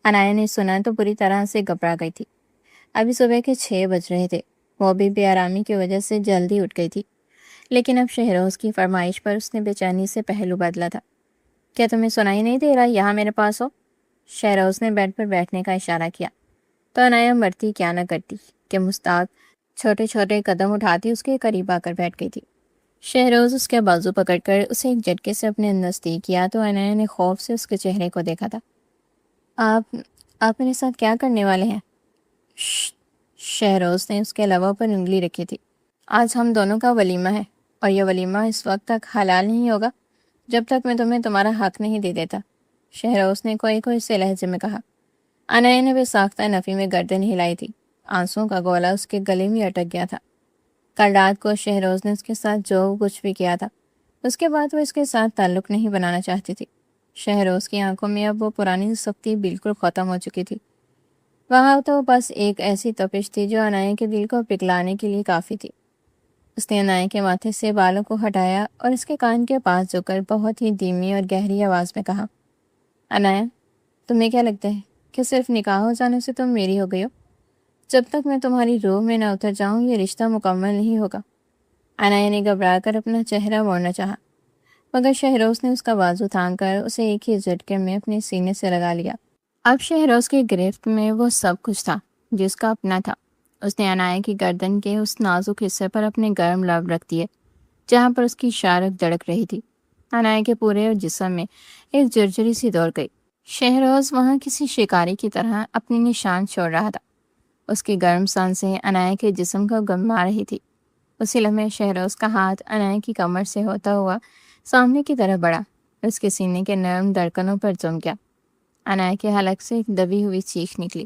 عنایا نے سنا تو پوری طرح سے گھبرا گئی تھی۔ ابھی صبح کے 6 بج رہے تھے۔ وہ بھی بے آرامی کی وجہ سے جلدی اٹھ گئی تھی، لیکن اب شہروز کی فرمائش پر اس نے بے چینی سے پہلو بدلا تھا۔ کیا تمہیں سنائی نہیں دے رہا یہاں میرے پاس ہو؟ شہروز نے بیڈ پر بیٹھنے کا اشارہ کیا تو عنایا مرتی کیا نہ کرتی کہ مستعد چھوٹے چھوٹے قدم اٹھاتی اس کے قریب آ کر بیٹھ گئی تھی۔ شہروز اس کے بازو پکڑ کر اسے ایک جھٹکے سے اپنے نزدیک کیا تو عنایا نے خوف سے اس کے چہرے کو دیکھا تھا۔ آپ میرے ساتھ کیا کرنے والے ہیں؟ شہروز نے اس کے لبوں پر انگلی رکھی تھی۔ آج ہم دونوں کا ولیمہ ہے، اور یہ ولیمہ اس وقت تک حلال نہیں ہوگا جب تک میں تمہیں تمہارا حق نہیں دے دیتا، شہروز نے کوئی سے لہجے میں کہا۔ عنایا نے بے ساختہ نفی میں گردن ہلائی تھی۔ آنسوں کا گولا اس کے گلے میں اٹک گیا تھا۔ کل رات کو شہروز نے اس کے ساتھ جو کچھ بھی کیا تھا، اس کے بعد وہ اس کے ساتھ تعلق نہیں بنانا چاہتی تھی۔ شہروز کی آنکھوں میں اب وہ پرانی سختی بالکل ختم ہو چکی تھی۔ وہاں تو بس ایک ایسی تپش تھی جو عنایا کے دل کو پگھلانے کے لیے کافی تھی۔ اس نے عنایا کے ماتھے سے بالوں کو ہٹایا اور اس کے کان کے پاس جھک کر بہت ہی دھیمی اور گہری آواز میں کہا، عنایا، تمہیں کیا لگتا ہے کہ صرف نکاح ہو جانے سے تم میری ہو گئی ہو؟ جب تک میں تمہاری روح میں نہ اتر جاؤں یہ رشتہ مکمل نہیں ہوگا۔ عنایا نے گھبرا کر اپنا چہرہ موڑنا چاہا، مگر شہروز نے اس کا بازو تھام کر اسے ایک ہی جھٹکے میں اپنے سینے سے لگا لیا۔ اب شہروز کی گرفت میں وہ سب کچھ تھا جس کا اپنا تھا۔ اس نے عنایا کی گردن کے اس نازک حصے پر اپنے گرم لب رکھ دیے جہاں پر اس کی شارک دڑک رہی تھی۔ عنایا کے پورے جسم میں ایک جرجری سی دوڑ گئی۔ شہروز وہاں کسی شکاری کی طرح اپنی نشان چھوڑ رہا تھا۔ اس کی گرم سانسیں عنایا کے جسم کو گما رہی تھی۔ اسی لمحے شہروز کا ہاتھ عنایا کی کمر سے ہوتا ہوا سامنے کی طرف بڑھا، اس کے سینے کے نرم دھڑکنوں پر جم گیا۔ عنایا کے حلق سے ایک دبی ہوئی چیخ نکلی،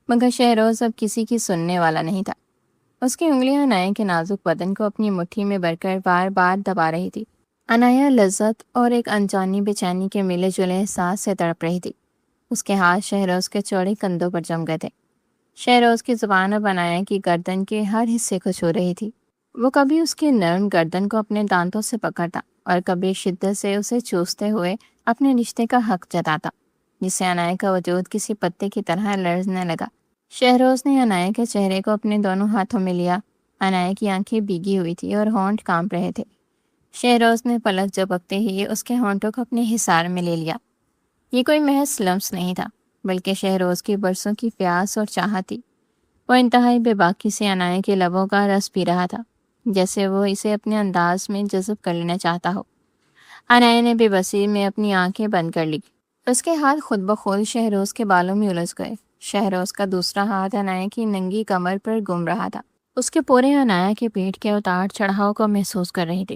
مگر شہروز اب کسی کی سننے والا نہیں تھا۔ اس کی انگلیاں عنایا کے نازک بدن کو اپنی مٹھی میں بھر کر بار بار دبا رہی تھی۔ عنایا لذت اور ایک انجانی بے چینی کے ملے جلے احساس سے تڑپ رہی تھی۔ اس کے ہاتھ شہروز کے چوڑے کندھوں پر جم گئے تھے۔ شہروز کی زبان اب عنایا کی گردن کے ہر حصے کو چھو رہی تھی۔ وہ کبھی اس کی نرم گردن کو اپنے دانتوں سے پکڑتا اور کبھی شدت سے اسے چوستے ہوئے اپنے رشتے کا حق جتاتا، جس سے عنایا کا وجود کسی پتے کی طرح لرزنے لگا۔ شہروز نے عنایا کے چہرے کو اپنے دونوں ہاتھوں میں لیا۔ عنایا کی آنکھیں بھیگی ہوئی تھی اور ہونٹ کانپ رہے تھے۔ شہروز نے پلک جھپکتے ہی اس کے ہونٹوں کو اپنے حصار میں لے لیا۔ یہ کوئی محض لمس نہیں تھا، بلکہ شہروز کی برسوں کی پیاس اور چاہت تھی۔ وہ انتہائی بے باکی سے عنایا کے لبوں کا رس پی رہا تھا، جیسے وہ اسے اپنے انداز میں جذب کر لینا چاہتا ہو۔ عنایا نے بے بسی میں اپنی آنکھیں بند کر لی۔ اس کے ہاتھ خود بخود شہروز کے بالوں میں الجھ گئے۔ شہروز کا دوسرا ہاتھ عنایا کی ننگی کمر پر گم رہا تھا۔ اس کے پورے عنایا کے پیٹ کے اتار چڑھاؤ کو محسوس کر رہی تھی۔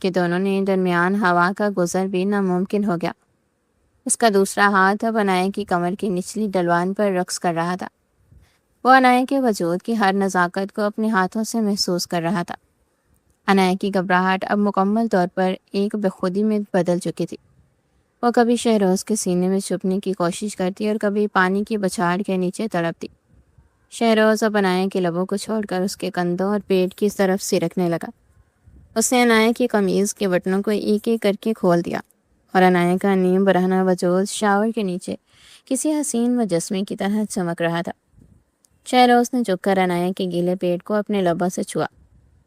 کہ دونوں نے درمیان ہوا کا گزر بھی ناممکن ہو گیا۔ اس کا دوسرا ہاتھ اب عنایا کی کمر کی نچلی ڈلوان پر رقص کر رہا تھا۔ وہ عنایا کے وجود کی ہر نزاکت کو اپنے ہاتھوں سے محسوس کر رہا تھا۔ عنایا کی گھبراہٹ اب مکمل طور پر ایک بے خودی میں بدل چکی تھی۔ وہ کبھی شہروز کے سینے میں چھپنے کی کوشش کرتی اور کبھی پانی کی بچھاڑ کے نیچے تڑپتی۔ شہروز اب عنایا کے لبوں کو چھوڑ کر اس کے کندھوں اور پیٹ کی طرف سرکنے لگا۔ اس نے عنایا کی قمیض کے بٹنوں کو ایک ایک کر کے کھول دیا اور عنایا کا نیم برہنہ وجود شاور کے نیچے کسی حسین مجسمے کی طرح چمک رہا تھا۔ شہروز نے جھک کر عنایا کے گیلے پیٹ کو اپنے لبوں سے چھوا۔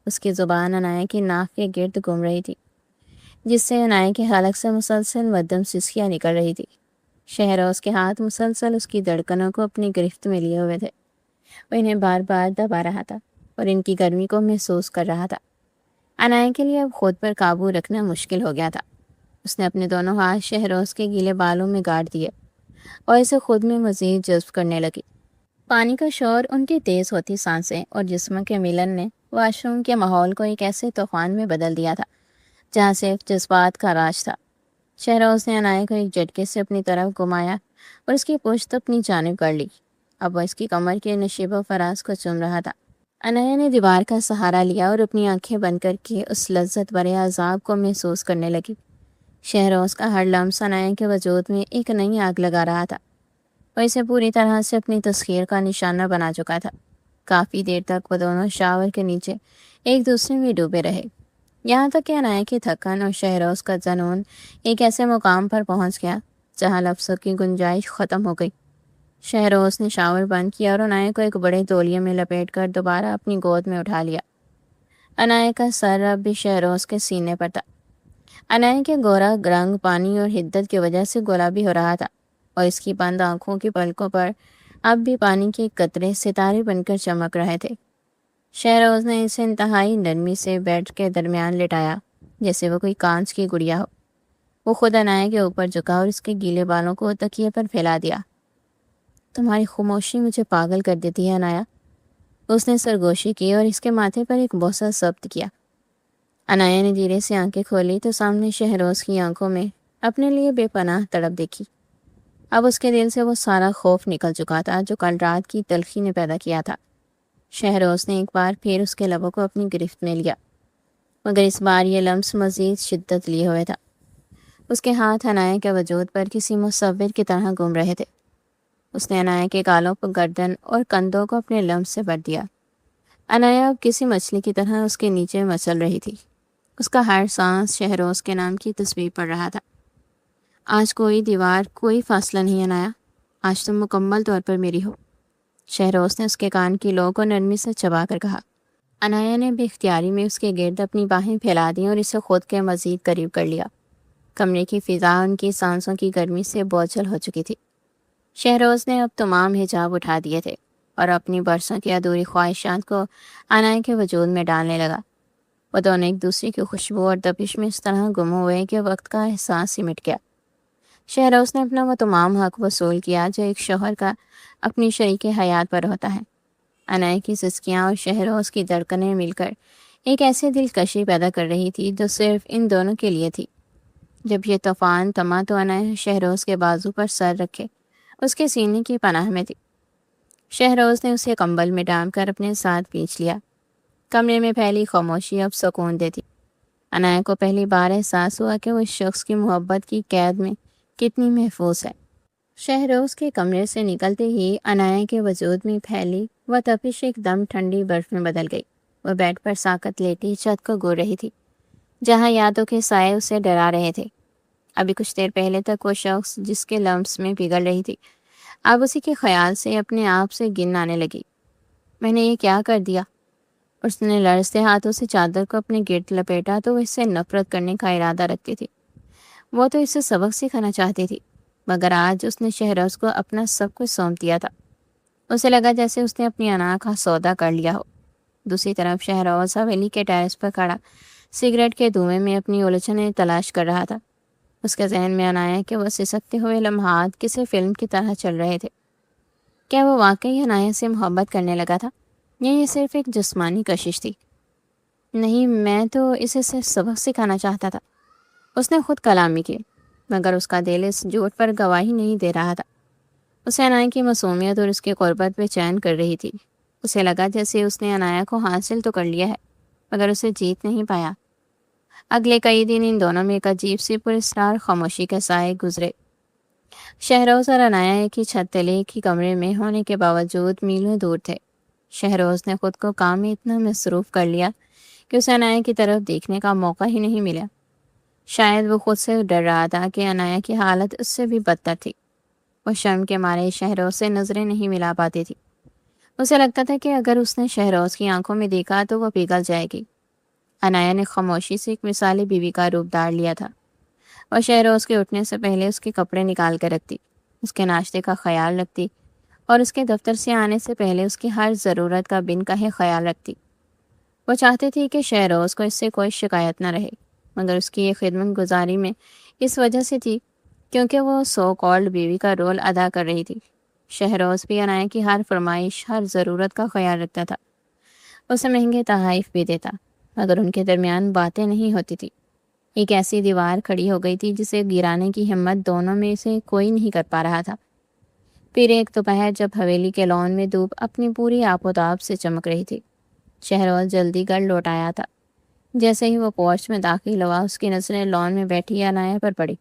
اس کی زبان عنایا کی ناک کے گرد گھوم رہی تھی، جس سے عنایا کے حلق سے مسلسل مدھم سسکیاں نکل رہی تھی۔ شہروز کے ہاتھ مسلسل اس کی دھڑکنوں کو اپنی گرفت میں لیے ہوئے تھے۔ وہ انہیں بار بار دبا رہا تھا اور ان کی گرمی کو محسوس کر رہا تھا۔ عنایا کے لیے اب خود پر قابو رکھنا مشکل ہو گیا تھا۔ اس نے اپنے دونوں ہاتھ شہروز کے گیلے بالوں میں گاڑ دیے اور اسے خود میں مزید جذب کرنے لگی۔ پانی کا شور، ان کی تیز ہوتی سانسیں اور جسموں کے ملن نے واش روم کے ماحول کو ایک ایسے طوفان میں بدل دیا تھا جہاں صرف جذبات کا راج تھا۔ شہروز نے عنایا کو ایک جھٹکے سے اپنی طرف گھمایا اور اس کی پشت اپنی جانب کر لی۔ اب وہ اس کی کمر کے نشیب و فراز کو چوم رہا تھا۔ عنایا نے دیوار کا سہارا لیا اور اپنی آنکھیں بند کر کے اس لذت بھرے عذاب کو محسوس کرنے لگی۔ شہروز کا ہر لمس عنایا کے وجود میں ایک نئی آگ لگا رہا تھا۔ وہ اسے پوری طرح سے اپنی تسخیر کا نشانہ بنا چکا تھا۔ کافی دیر تک وہ دونوں شاور کے نیچے ایک دوسرے میں ڈوبے رہے، یہاں تک کہ عنایا کی تھکن اور شہروز کا جنون ایک ایسے مقام پر پہنچ گیا جہاں لفظوں کی گنجائش ختم ہو گئی۔ شہروز نے شاور بند کیا اور عنایا کو ایک بڑے تولیے میں لپیٹ کر دوبارہ اپنی گود میں اٹھا لیا۔ عنایا کا سر اب بھی شہروز کے سینے پر تھا۔ عنایا کے گورا رنگ پانی اور حدت کی وجہ سے گلابی ہو رہا تھا اور اس کی بند آنکھوں کی پلکوں پر اب بھی پانی کے قطرے ستارے بن کر چمک رہے تھے۔ شہروز نے اسے انتہائی نرمی سے بیڈ کے درمیان لٹایا جیسے وہ کوئی کانچ کی گڑیا ہو۔ وہ خود عنایا کے اوپر جھکا اور اس کے گیلے بالوں کو تکیے پر پھیلا دیا۔ تمہاری خاموشی مجھے پاگل کر دیتی ہے عنایا۔ اس نے سرگوشی کی اور اس کے ماتھے پر ایک بوسہ ضبط کیا۔ عنایا نے دھیرے سے آنکھیں کھولی تو سامنے شہروز کی آنکھوں میں اپنے لیے بے پناہ تڑپ دیکھی۔ اب اس کے دل سے وہ سارا خوف نکل چکا تھا جو کل رات کی تلخی نے پیدا کیا تھا۔ شہروز نے ایک بار پھر اس کے لبوں کو اپنی گرفت میں لیا، مگر اس بار یہ لمس مزید شدت لیے ہوئے تھا۔ اس کے ہاتھ عنایا کے وجود پر کسی مصور کی طرح گھوم رہے تھے۔ اس نے عنایا کے گالوں کو، گردن اور کندھوں کو اپنے لمس سے بھر دیا۔ عنایا اب کسی مچھلی کی طرح اس کے نیچے مچل رہی تھی۔ اس کا ہر سانس شہروز کے نام کی تصویر پڑھ رہا تھا۔ آج کوئی دیوار، کوئی فاصلہ نہیں عنایا، آج تم مکمل طور پر میری ہو، شہروز نے اس کے کان کی لو کو نرمی سے چبا کر کہا۔ عنایا نے بے اختیاری میں اس کے گرد اپنی باہیں پھیلا دیں اور اسے خود کے مزید قریب کر لیا۔ کمرے کی فضا ان کی سانسوں کی گرمی سے بوجھل ہو چکی تھی۔ شہروز نے اب تمام حجاب اٹھا دیے تھے اور اپنی برسوں کی ادھوری خواہشات کو عنایا کے وجود میں ڈالنے لگا۔ وہ دونوں ایک دوسرے کی خوشبو اور تپش میں اس طرح گم ہوئے کہ وقت کا احساس سمٹ گیا۔ شہروز نے اپنا وہ تمام حق وصول کیا جو ایک شوہر کا اپنی شریک حیات پر ہوتا ہے۔ عنایا کی سسکیاں اور شہروز کی دھڑکنیں مل کر ایک ایسی دلکشی پیدا کر رہی تھی جو صرف ان دونوں کے لیے تھی۔ جب یہ طوفان تھما تو عنایا شہروز کے بازو پر سر رکھے اس کے سینے کی پناہ میں تھی۔ شہروز نے اسے کمبل میں ڈال کر اپنے ساتھ کھینچ لیا۔ کمرے میں پھیلی خاموشی اب سکون دیتی۔ عنایا کو پہلی بار احساس ہوا کہ وہ اس شخص کی محبت کی قید میں کتنی محفوظ ہے۔ شہروز کے کمرے سے نکلتے ہی عنایا کے وجود میں پھیلی وہ تپش ایک دم ٹھنڈی برف میں بدل گئی۔ وہ بیڈ پر ساکت لیٹی چھت کو گور رہی تھی جہاں یادوں کے سائے اسے ڈرا رہے تھے۔ ابھی کچھ دیر پہلے تک وہ شخص جس کے لمس میں پگھل رہی تھی اب اسی کے خیال سے اپنے آپ سے گن آنے لگی۔ میں نے یہ کیا کر دیا؟ اس نے لرزتے ہاتھوں سے چادر کو اپنے گرد لپیٹا تو وہ اس سے نفرت کرنے کا ارادہ رکھتی تھی۔ وہ تو اس سے سبق سکھانا چاہتی تھی، مگر آج اس نے شہروز کو اپنا سب کچھ سونپ دیا تھا۔ اسے لگا جیسے اس نے اپنی انا کا سودا کر لیا ہو۔ دوسری طرف شہروز حویلی کے ٹیرس پر کھڑا سگریٹ کے دھوئیں میں اپنی الجھنیں تلاش کر رہا تھا۔ اس کے ذہن میں عنایا کہ وہ سسکتے ہوئے لمحات کسی فلم کی طرح چل رہے تھے۔ کیا وہ واقعی عنایا سے محبت کرنے لگا تھا یا یہ صرف ایک جسمانی کشش تھی؟ نہیں، میں تو اسے صرف سبق سکھانا چاہتا تھا۔ اس نے خود کلامی کی، مگر اس کا دل اس جھوٹ پر گواہی نہیں دے رہا تھا۔ اسے عنایا کی معصومیت اور اس کی قربت بے چین کر رہی تھی۔ اسے لگا جیسے اس نے عنایا کو حاصل تو کر لیا ہے، مگر اسے جیت نہیں پایا۔ اگلے کئی دن ان دونوں میں ایک عجیب سی پراسرار خاموشی کے سائے گزرے۔ شہروز اور عنایا ایک ہی چھت تلے ایک ہی کمرے میں ہونے کے باوجود میلوں دور تھے۔ شہروز نے خود کو کام میں اتنا مصروف کر لیا کہ اسے عنایا کی طرف دیکھنے کا موقع ہی نہیں ملا۔ شاید وہ خود سے ڈر رہا تھا کہ عنایا کی حالت اس سے بھی بدتر تھی۔ وہ شرم کے مارے شہروز سے نظریں نہیں ملا پاتی تھی۔ اسے لگتا تھا کہ اگر اس نے شہروز کی آنکھوں میں دیکھا تو وہ پگھل جائے گی۔ عنایا نے خاموشی سے ایک مثالی بیوی کا روپ دھار لیا تھا۔ وہ شہروز کے اٹھنے سے پہلے اس کے کپڑے نکال کر رکھتی، اس کے ناشتے کا خیال رکھتی اور اس کے دفتر سے آنے سے پہلے اس کی ہر ضرورت کا بن کہے خیال رکھتی۔ وہ چاہتی تھی کہ شہروز کو اس سے کوئی شکایت نہ رہے، مگر اس کی یہ خدمت گزاری میں اس وجہ سے تھی کیونکہ وہ سو کالڈ بیوی کا رول ادا کر رہی تھی۔ شہروز بھی عنایا کی ہر فرمائش، ہر ضرورت کا خیال رکھتا تھا، اسے مہنگے تحائف بھی دیتا، مگر ان کے درمیان باتیں نہیں ہوتی تھی۔ ایک ایسی دیوار کھڑی ہو گئی تھی جسے گرانے کی ہمت دونوں میں سے کوئی نہیں کر پا رہا تھا۔ پھر ایک دوپہر جب حویلی کے لان میں دھوپ اپنی پوری آپ و تاب سے چمک رہی تھی، شہروز جلدی گھر لوٹ آیا تھا۔ جیسے ہی وہ پورچ میں داخل ہوا، اس کی نظریں لان میں بیٹھی عنایا پر پڑی۔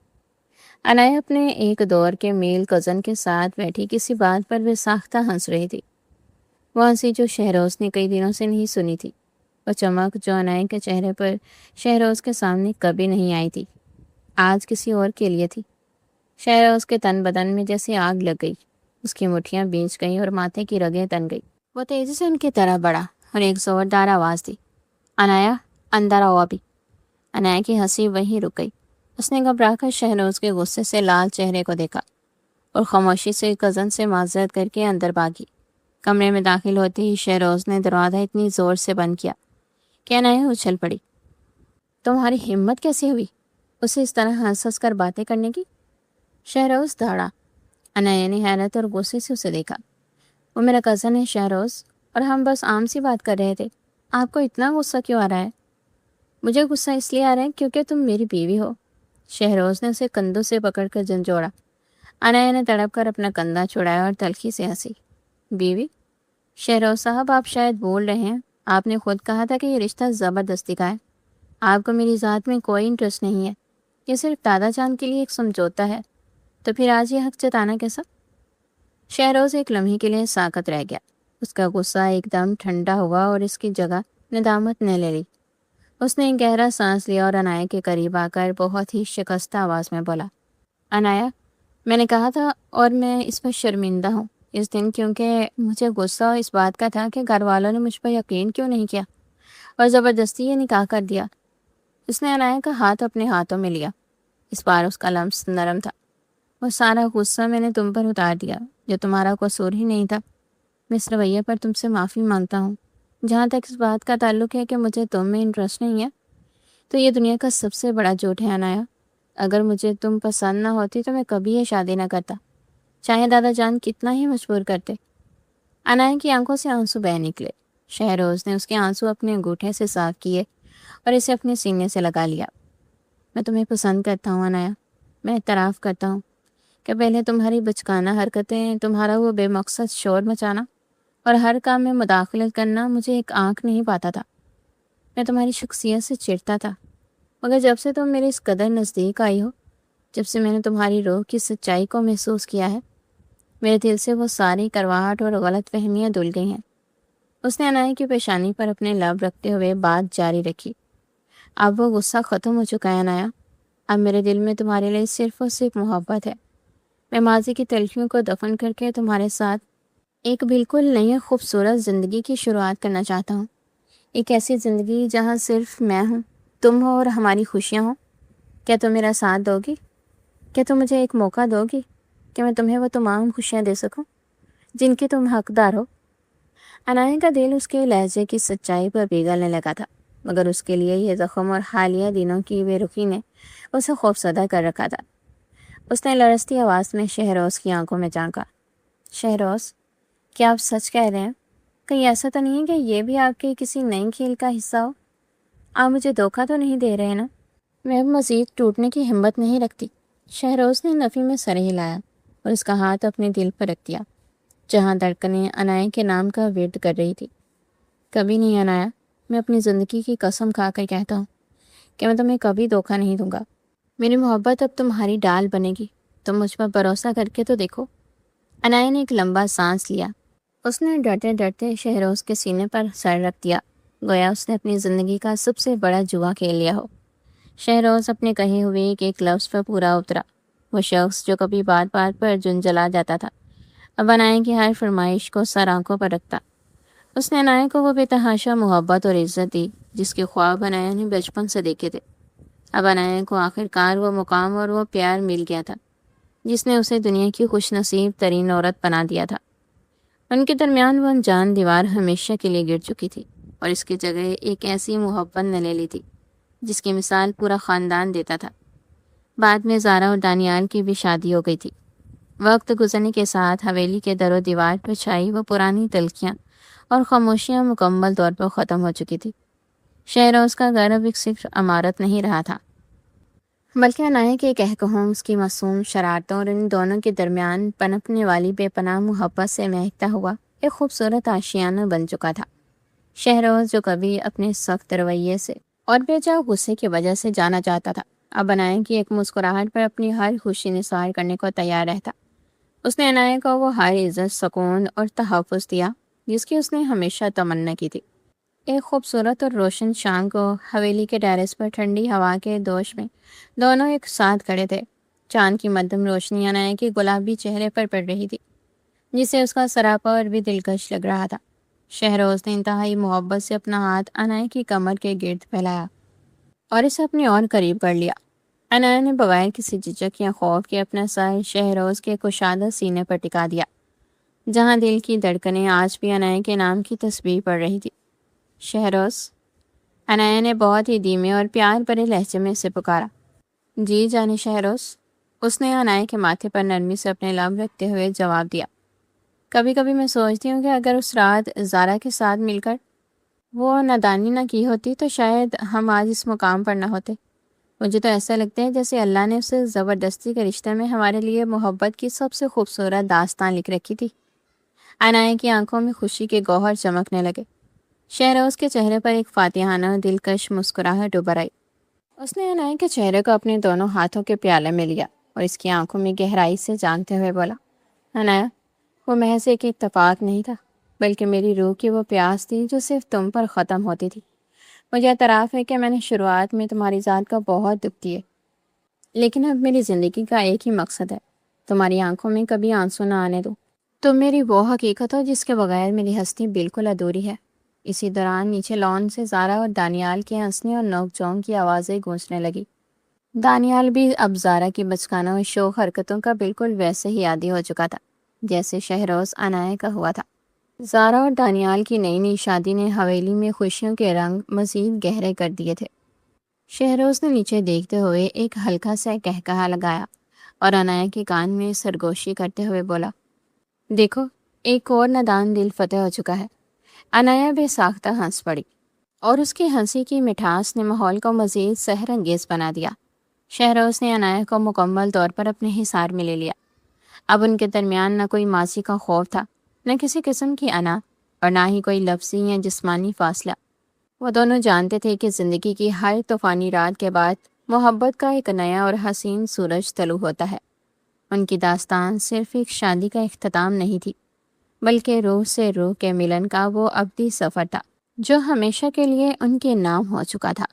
عنایا اپنے ایک دور کے میل کزن کے ساتھ بیٹھی کسی بات پر بے ساختہ ہنس رہی تھی۔ وہ ہنسی جو شہروز نے کئی دنوں سے نہیں سنی تھی، وہ چمک جو عنایا کے چہرے پر شہروز کے سامنے کبھی نہیں آئی تھی، آج کسی اور کے لیے تھی۔ شہروز کے تن بدن میں جیسے آگ لگ گئی، اس کی مٹھیاں بھیج گئیں اور ماتھے کی رگیں تن گئی۔ وہ تیزی سے ان کی طرح بڑھا اور ایک زوردار آواز دی، عنایا اندر آؤ ابھی۔ عنایا کی ہنسی وہیں رک گئی۔ اس نے گھبرا کر شہروز کے غصے سے لال چہرے کو دیکھا اور خاموشی سے کزن سے معذرت کر کے اندر بھاگی۔ کمرے میں داخل ہوتے ہی شہروز نے دروازہ اتنی زور سے بند کیا کہ عنایا اچھل پڑی۔ تمہاری ہمت کیسے ہوئی اسے اس طرح ہنس ہنس کر باتیں کرنے کی؟ شہروز دھاڑا۔ عنایا نے حیرت اور غصے سے اسے دیکھا۔ وہ میرا کزن ہے شہروز، اور ہم بس عام سی بات کر رہے تھے، آپ کو اتنا غصہ کیوں آ رہا ہے؟ مجھے غصہ اس لیے آ رہا ہے کیونکہ تم میری بیوی ہو۔ شہروز نے اسے کندھوں سے پکڑ کر جھنجھوڑا۔ عنایا نے تڑپ کر اپنا کندھا چھڑایا اور تلخی سے ہنسی۔ بیوی؟ شہروز صاحب، آپ شاید بول رہے ہیں، آپ نے خود کہا تھا کہ یہ رشتہ زبردستی کا ہے۔ آپ کو میری ذات میں کوئی انٹرسٹ نہیں ہے، یہ صرف دادا جان کے لیے ایک سمجھوتا ہے، تو پھر آج یہ حق جتانا کیسا؟ شہروز ایک لمحے کے لیے ساکت رہ گیا۔ اس کا غصہ ایک دم ٹھنڈا ہوا اور اس کی جگہ ندامت نے لے لی۔ اس نے ایک گہرا سانس لیا اور عنایا کے قریب آ کر بہت ہی شکستہ آواز میں بولا، عنایا، میں نے کہا تھا اور میں اس پر شرمندہ ہوں اس دن، کیونکہ مجھے غصہ اس بات کا تھا کہ گھر والوں نے مجھ پر یقین کیوں نہیں کیا اور زبردستی یہ نکاح کر دیا۔ اس نے عنایا کا ہاتھ اپنے ہاتھوں میں لیا۔ اس بار اس کا لمس نرم تھا۔ وہ سارا غصہ میں نے تم پر اتار دیا، جو تمہارا قصور ہی نہیں تھا۔ میں اس رویے پر تم سے معافی مانگتا ہوں۔ جہاں تک اس بات کا تعلق ہے کہ مجھے تم میں انٹرسٹ نہیں ہے، تو یہ دنیا کا سب سے بڑا جھوٹ ہے عنایا۔ اگر مجھے تم پسند نہ ہوتی تو میں کبھی یہ شادی نہ کرتا، چاہے دادا جان کتنا ہی مجبور کرتے۔ عنایا کی آنکھوں سے آنسو بہہ نکلے۔ شہروز نے اس کے آنسو اپنے انگوٹھے سے صاف کیے اور اسے اپنے سینے سے لگا لیا۔ میں تمہیں پسند کرتا ہوں عنایا۔ میں اعتراف کرتا ہوں کہ پہلے تمہاری بچکانہ حرکتیں، تمہارا وہ بے مقصد شور مچانا اور ہر کام میں مداخلت کرنا مجھے ایک آنکھ نہیں پاتا تھا۔ میں تمہاری شخصیت سے چڑھتا تھا، مگر جب سے تم میرے اس قدر نزدیک آئی ہو، جب سے میں نے تمہاری روح کی سچائی کو محسوس کیا ہے، میرے دل سے وہ ساری کرواہٹ اور غلط فہمیاں دھل گئی ہیں۔ اس نے عنایا کی پیشانی پر اپنے لب رکھتے ہوئے بات جاری رکھی۔ اب وہ غصہ ختم ہو چکا ہے عنایا۔ اب میرے دل میں تمہارے لیے صرف اور صرف محبت ہے۔ میں ماضی کی تلخیوں کو دفن کر کے تمہارے ساتھ ایک بالکل نئی خوبصورت زندگی کی شروعات کرنا چاہتا ہوں۔ ایک ایسی زندگی جہاں صرف میں ہوں، تم ہو اور ہماری خوشیاں ہوں۔ کیا تم میرا ساتھ دو گی؟ کیا تم مجھے ایک موقع دو گی کہ میں تمہیں وہ تمام خوشیاں دے سکوں جن کی تم حقدار ہو؟ عنایا کا دل اس کے لہجے کی سچائی پر پگھلنے لگا تھا، مگر اس کے لیے یہ زخم اور حالیہ دنوں کی بے رخی نے اسے خوفزدہ کر رکھا تھا۔ اس نے لرزتی آواز میں شہروز کی آنکھوں میں جھانکا۔ شہروز، کیا آپ سچ کہہ رہے ہیں؟ کہیں ایسا تو نہیں ہے کہ یہ بھی آپ کے کسی نئی کھیل کا حصہ ہو؟ آپ مجھے دھوکہ تو نہیں دے رہے نا؟ میں اب مزید ٹوٹنے کی ہمت نہیں رکھتی۔ شہروز نے نفی میں سر ہلایا اور اس کا ہاتھ اپنے دل پر رکھ دیا جہاں دھڑکنیں عنایا کے نام کا ورد کر رہی تھی۔ کبھی نہیں عنایا، میں اپنی زندگی کی قسم کھا کر کہتا ہوں کہ میں تمہیں کبھی دھوکہ نہیں دوں گا۔ میری محبت اب تمہاری ڈال بنے گی، تم مجھ پر بھروسہ کر کے تو دیکھو۔ عنایا نے ایک لمبا سانس لیا۔ اس نے ڈرتے ڈرتے شہروز کے سینے پر سر رکھ دیا، گویا اس نے اپنی زندگی کا سب سے بڑا جوا کھیل لیا ہو۔ شہروز اپنے کہے ہوئے ایک لفظ پر پورا اترا۔ وہ شخص جو کبھی بات بات پر جنجلا جاتا تھا اب عنایا کی ہر فرمائش کو سر آنکھوں پر رکھتا۔ اس نے عنایا کو وہ بے تحاشا محبت اور عزت دی جس کے خواب عنایا نے بچپن سے دیکھے تھے۔ اب عنایا کو آخر کار وہ مقام اور وہ پیار مل گیا تھا جس نے اسے دنیا کی خوش نصیب ترین عورت بنا دیا تھا۔ ان کے درمیان وہ انجان دیوار ہمیشہ کے لیے گر چکی تھی اور اس کی جگہ ایک ایسی محبت نے لے لی تھی جس کی مثال پورا خاندان دیتا تھا۔ بعد میں زارا اور دانیال کی بھی شادی ہو گئی تھی۔ وقت گزرنے کے ساتھ حویلی کے در و دیوار پر چھائی وہ پرانی تلخیاں اور خاموشیاں مکمل طور پر ختم ہو چکی تھی۔ شہروز کا گھر اب ایک صرف عمارت نہیں رہا تھا بلکہ عنایا کے کہکہوں، اس کی معصوم شرارتوں اور ان دونوں کے درمیان پنپنے والی بے پناہ محبت سے مہکتا ہوا ایک خوبصورت آشیانہ بن چکا تھا۔ شہروز جو کبھی اپنے سخت رویے سے اور بے جا غصے کی وجہ سے جانا چاہتا تھا اب عنایا کی ایک مسکراہٹ پر اپنی ہر خوشی نثار کرنے کو تیار رہتا۔ اس نے عنایا کو وہ ہر عزت، سکون اور تحفظ دیا جس کی اس نے ہمیشہ تمنا کی تھی۔ ایک خوبصورت اور روشن شام کو حویلی کے ٹیرس پر ٹھنڈی ہوا کے دوش میں دونوں ایک ساتھ کھڑے تھے۔ چاند کی مدھم روشنی عنایا کے گلابی چہرے پر پڑ رہی تھی جسے اس کا سراپا اور بھی دلکش لگ رہا تھا۔ شہروز نے انتہائی محبت سے اپنا ہاتھ عنایا کی کمر کے گرد پھیلایا اور اسے اپنے اور قریب کر لیا۔ عنایا نے بغیر کسی جھجک یا خوف کے اپنا سر شہروز کے کشادہ سینے پر ٹکا دیا جہاں دل کی دھڑکنیں آج بھی عنایا کے نام کی تسبیح پڑھ رہی تھی۔ شہروز، عنایا نے بہت ہی دھیمے اور پیار بھرے لہجے میں اسے پکارا۔ جی جانے شہروز، اس نے عنایا کے ماتھے پر نرمی سے اپنے لب رکھتے ہوئے جواب دیا۔ کبھی کبھی میں سوچتی ہوں کہ اگر اس رات زارا کے ساتھ مل کر وہ نادانی نہ کی ہوتی تو شاید ہم آج اس مقام پر نہ ہوتے۔ مجھے تو ایسا لگتا ہے جیسے اللہ نے اسے زبردستی کے رشتے میں ہمارے لیے محبت کی سب سے خوبصورت داستان لکھ رکھی تھی۔ عنایا کی آنکھوں میں خوشی کے گوہر چمکنے لگے۔ شہروز کے چہرے پر ایک فاتحانہ دلکش مسکراہٹ ابھر آئی۔ اس نے عنایا کے چہرے کو اپنے دونوں ہاتھوں کے پیالے میں لیا اور اس کی آنکھوں میں گہرائی سے جانتے ہوئے بولا، عنایا، وہ محض ایک اتفاق نہیں تھا بلکہ میری روح کی وہ پیاس تھی جو صرف تم پر ختم ہوتی تھی۔ مجھے اعتراف ہے کہ میں نے شروعات میں تمہاری ذات کا بہت دکھ دیے، لیکن اب میری زندگی کا ایک ہی مقصد ہے، تمہاری آنکھوں میں کبھی آنسو نہ آنے دو۔ تم میری وہ حقیقت ہو جس کے بغیر میری ہستی بالکل ادھوری ہے۔ اسی دوران نیچے لان سے زارا اور دانیال کے ہنسنے اور نوک جھونک کی آوازیں گونجنے لگی۔ دانیال بھی اب زارا کی بچکانہ اور شوخ حرکتوں کا بالکل ویسے ہی عادی ہو چکا تھا جیسے شہروز عنایا کا ہوا تھا۔ زارا اور دانیال کی نئی نئی شادی نے حویلی میں خوشیوں کے رنگ مزید گہرے کر دیے تھے۔ شہروز نے نیچے دیکھتے ہوئے ایک ہلکا سا کہکہا لگایا اور عنایا کے کان میں سرگوشی کرتے ہوئے بولا، دیکھو، ایک اور نادان دل فتح ہو چکا ہے۔ عنایا بے ساختہ ہنس پڑی اور اس کی ہنسی کی مٹھاس نے ماحول کو مزید سحر انگیز بنا دیا۔ شہروز نے عنایا کو مکمل طور پر اپنے حصار میں لے لیا۔ اب ان کے درمیان نہ کوئی ماضی کا خوف تھا، نہ کسی قسم کی انا، اور نہ ہی کوئی لفظی یا جسمانی فاصلہ۔ وہ دونوں جانتے تھے کہ زندگی کی ہر طوفانی رات کے بعد محبت کا ایک نیا اور حسین سورج طلوع ہوتا ہے۔ ان کی داستان صرف ایک شادی کا اختتام نہیں تھی بلکہ روح سے روح کے ملن کا وہ ابدی سفر تھا جو ہمیشہ کے لیے ان کے نام ہو چکا تھا۔